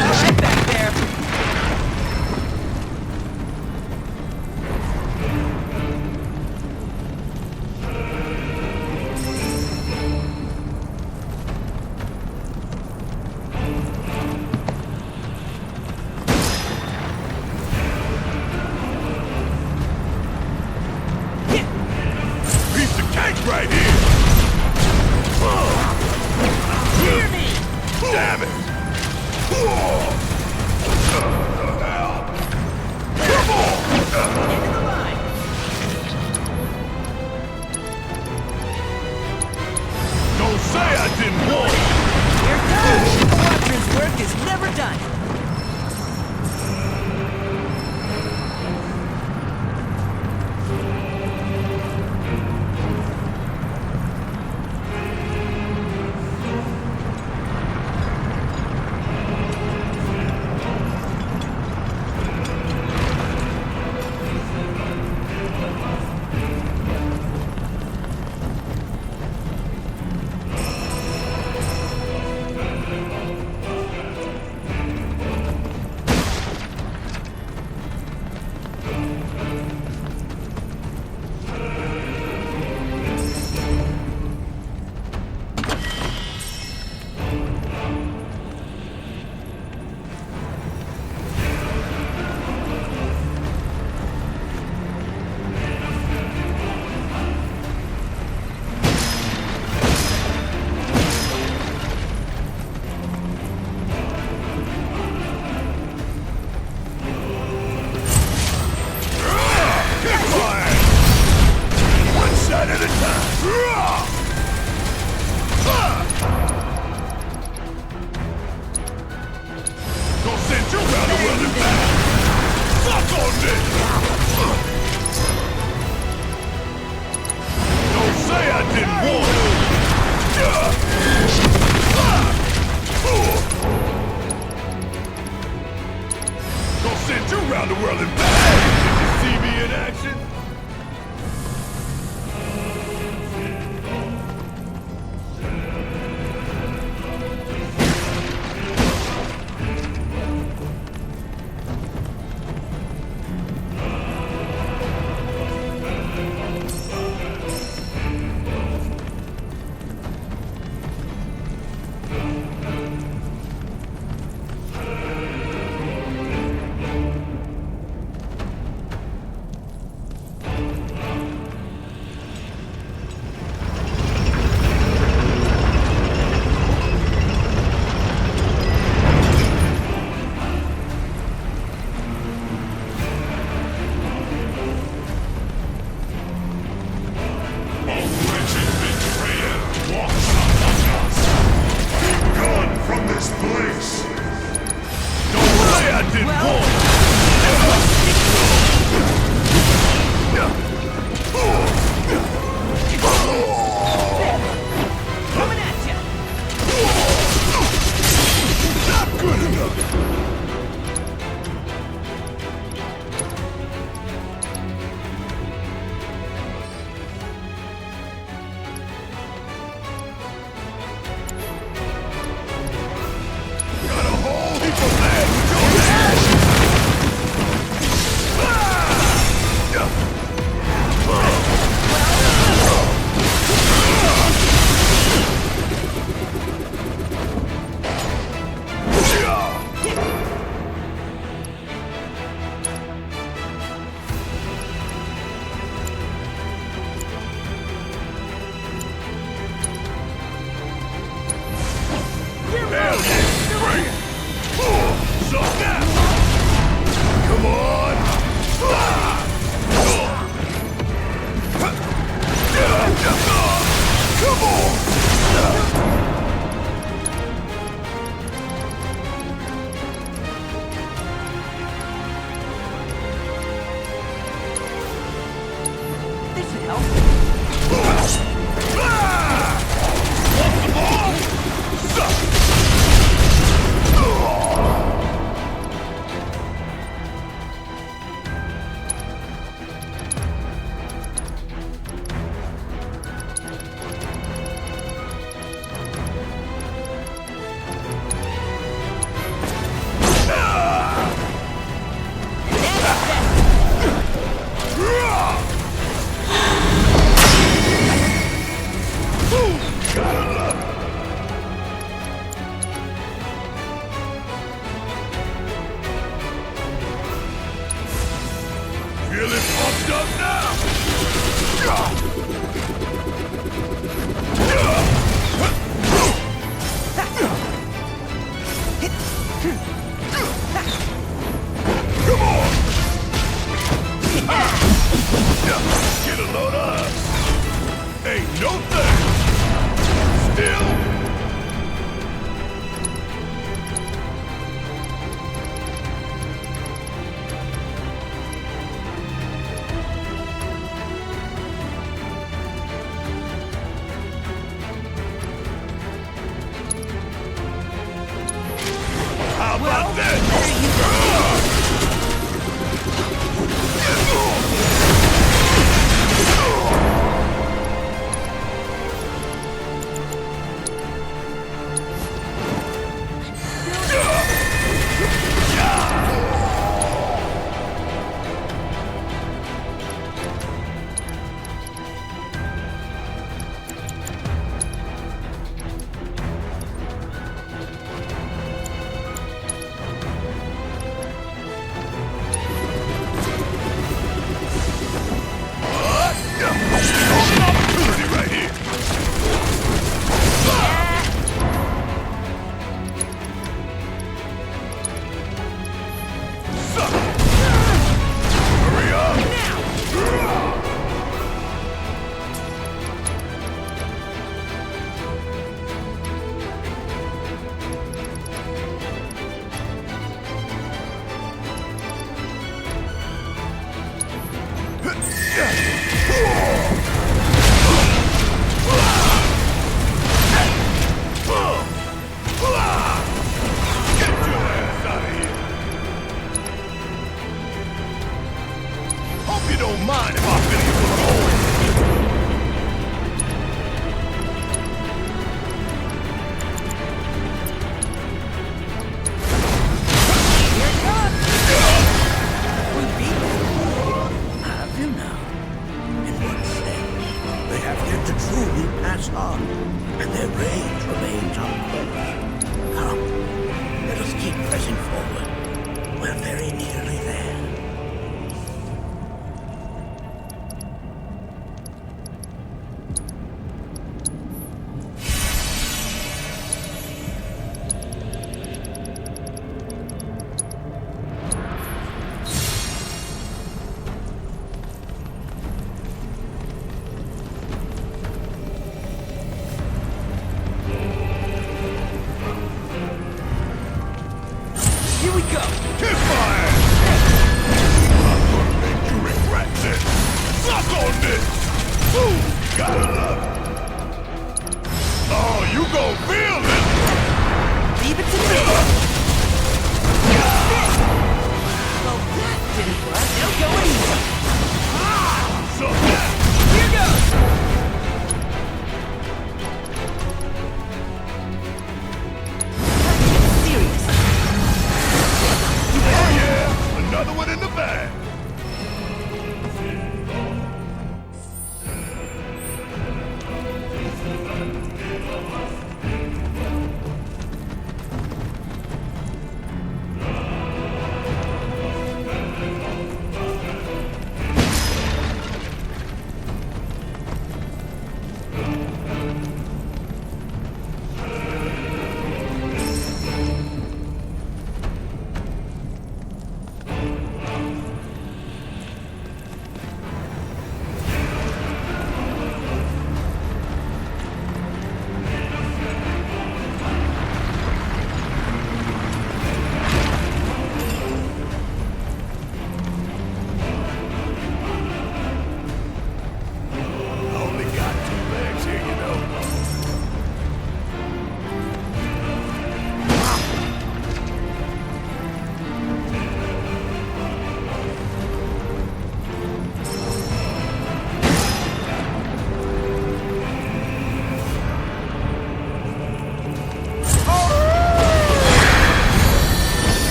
around it! Don't say I didn't warn you! Gonna send you round the world and back! Did you see me in action? How about we go! Kiss my ass! I'm gonna make you regret this! Suck on this! Ooh, gotta love it! Oh, you gon' feel this! Leave it to me! Well, that didn't work. No going easy. So that! Here goes! Serious. Oh yeah! Another one in the bag!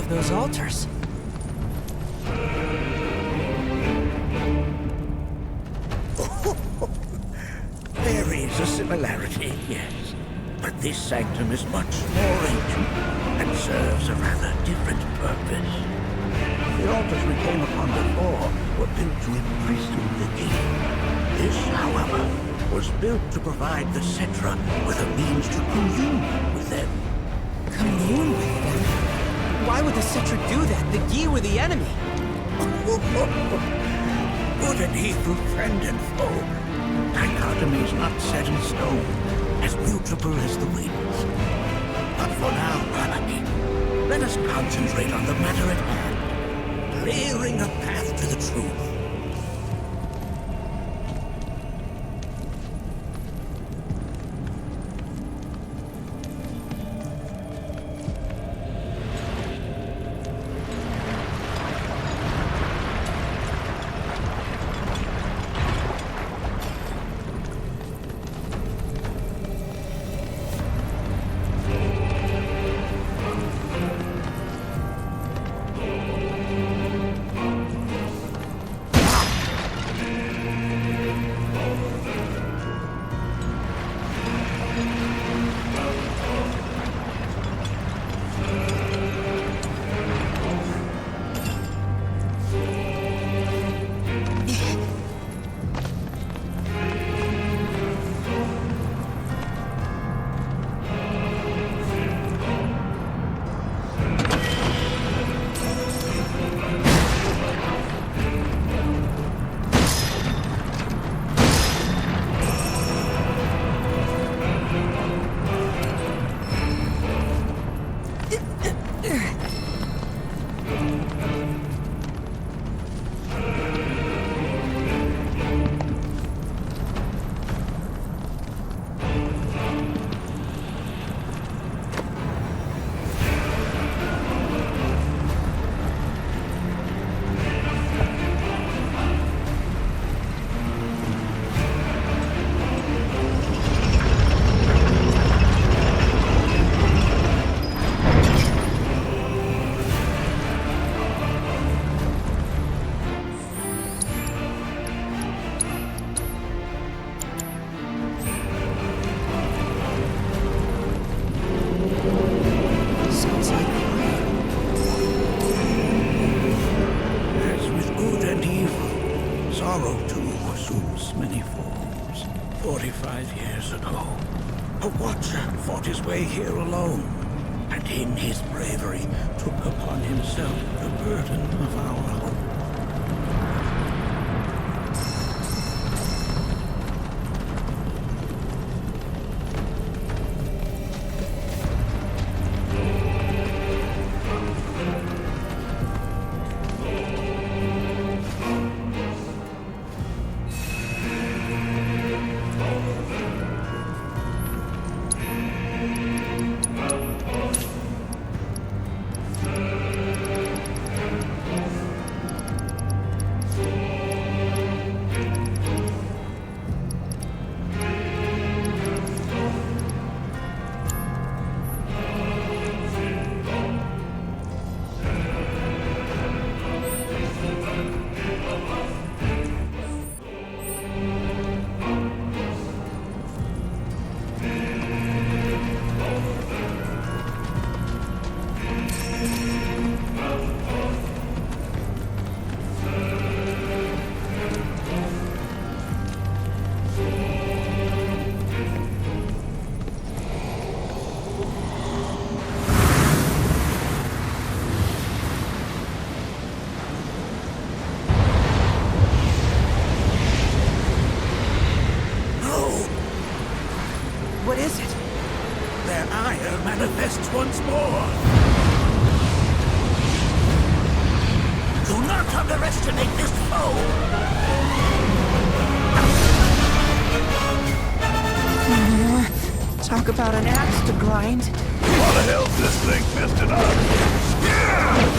of those altars. There is a similarity, yes. But this sanctum is much more ancient and serves a rather different purpose. The altars we came upon before were built to imprison the king. This, however, was built to provide the Cetra with a means to commune with them. Commune with them? Why would the Cetra do that? The Gi were the enemy. Good and evil, friend and foe. Dichotomy is not set in stone, as mutable as the winds. But for now, Ranaki, let us concentrate on the matter at hand, clearing a path to the truth. Sorrow, too, assumes many forms. 45 years ago, a watcher fought his way here alone, and in his bravery took upon himself the burden of our hope. What is it? Their ire manifests once more. Do not underestimate this foe. Talk about an axe to grind. Why the hell's this thing messed it up? Yeah!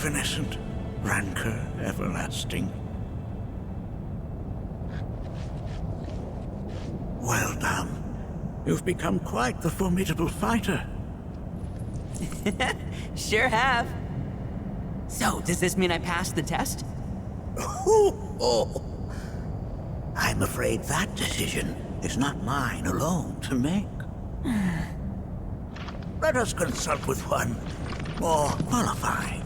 evanescent, rancor everlasting. Well done. You've become quite the formidable fighter. Sure have. So, does this mean I passed the test? I'm afraid that decision is not mine alone to make. Let us consult with one more qualified.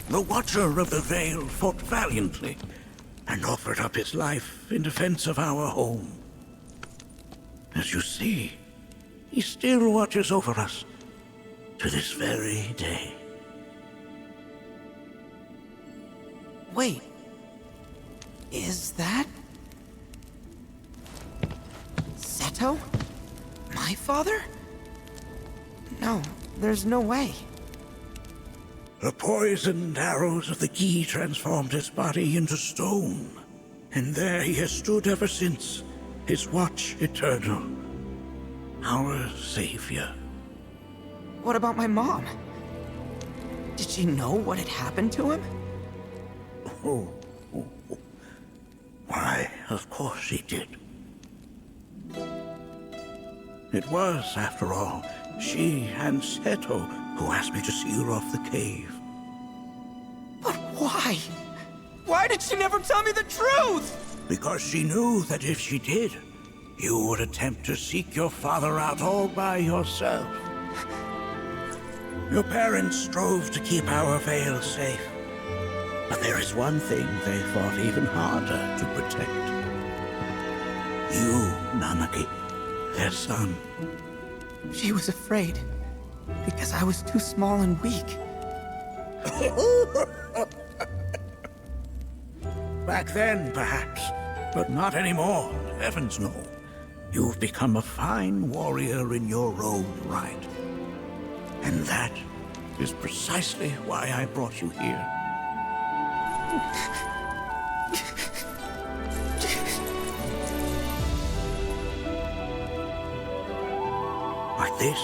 The Watcher of the Veil fought valiantly and offered up his life in defense of our home. As you see, he still watches over us to this very day. Wait. Is that... Seto? My father? No, there's no way. The poisoned arrows of the key transformed his body into stone, and there he has stood ever since, his watch eternal, our savior. What about my mom? Did she know what had happened to him? Why, of course she did. It was, after all, she and Seto who asked me to seal off the cave. But why? Why did she never tell me the truth? Because she knew that if she did, you would attempt to seek your father out all by yourself. Your parents strove to keep our veil safe. But there is one thing they fought even harder to protect. You, Nanaki, their son. She was afraid. Because I was too small and weak. Back then, perhaps, but not anymore. Heavens no. You've become a fine warrior in your own right. And that is precisely why I brought you here. But this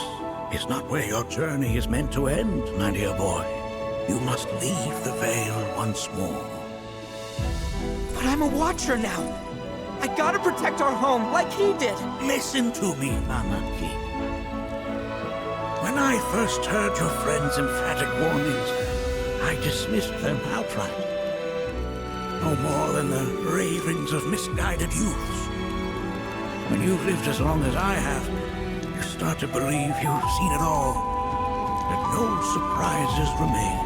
is not where your journey is meant to end, my dear boy. You must leave the Veil once more. But I'm a Watcher now. I gotta protect our home, like he did. Listen to me, Nanaki. When I first heard your friend's emphatic warnings, I dismissed them outright. No more than the ravings of misguided youths. When you've lived as long as I have, you start to believe you've seen it all, that no surprises remain.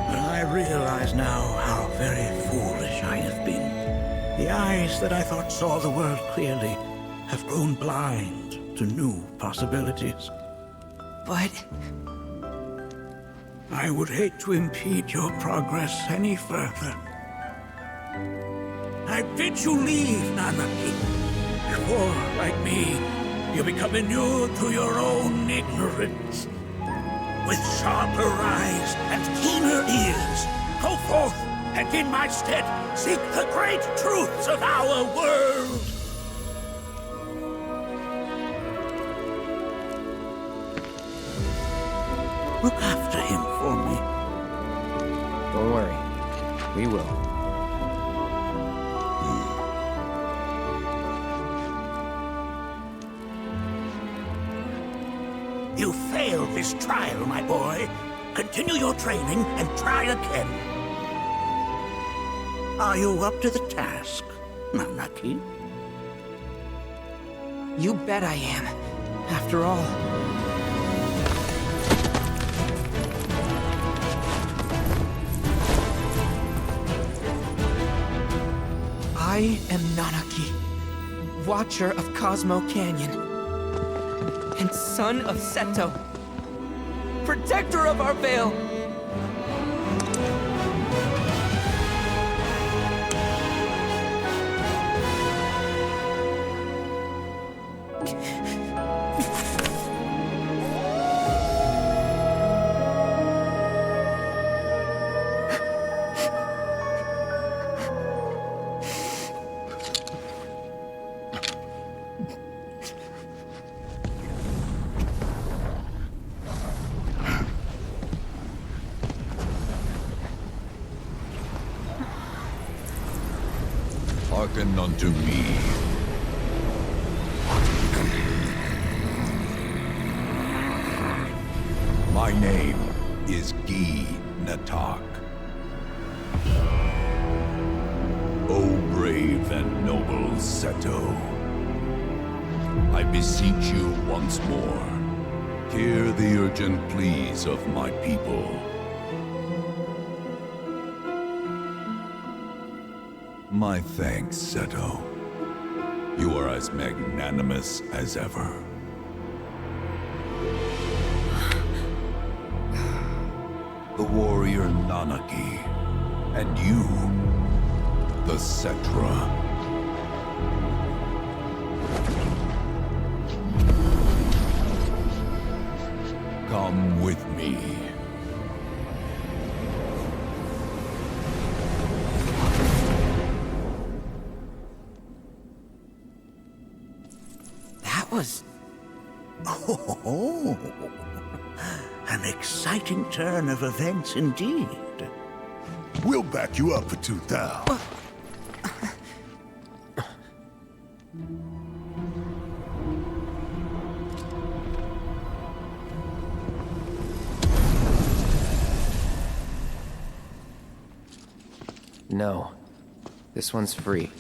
But I realize now how very foolish I have been. The eyes that I thought saw the world clearly have grown blind to new possibilities. But... I would hate to impede your progress any further. I bid you leave, Nanaki, before, like me, you become inured to your own ignorance. With sharper eyes and keener ears, go forth and in my stead seek the great truths of our world. Look after him for me. Don't worry. We will. You failed this trial, my boy. Continue your training and try again. Are you up to the task, Nanaki? You bet I am. After all... I am Nanaki, Watcher of Cosmo Canyon. and son of Seto. Protector of our Vale. Hearken unto me. My name is Gi Natak. O brave and noble Seto, I beseech you once more, hear the urgent pleas of my people. My thanks, Seto. You are as magnanimous as ever. The warrior Nanaki, and you, the Cetra. Come with me. That was... Oh, an exciting turn of events indeed. We'll back you up for 2,000. No. This one's free.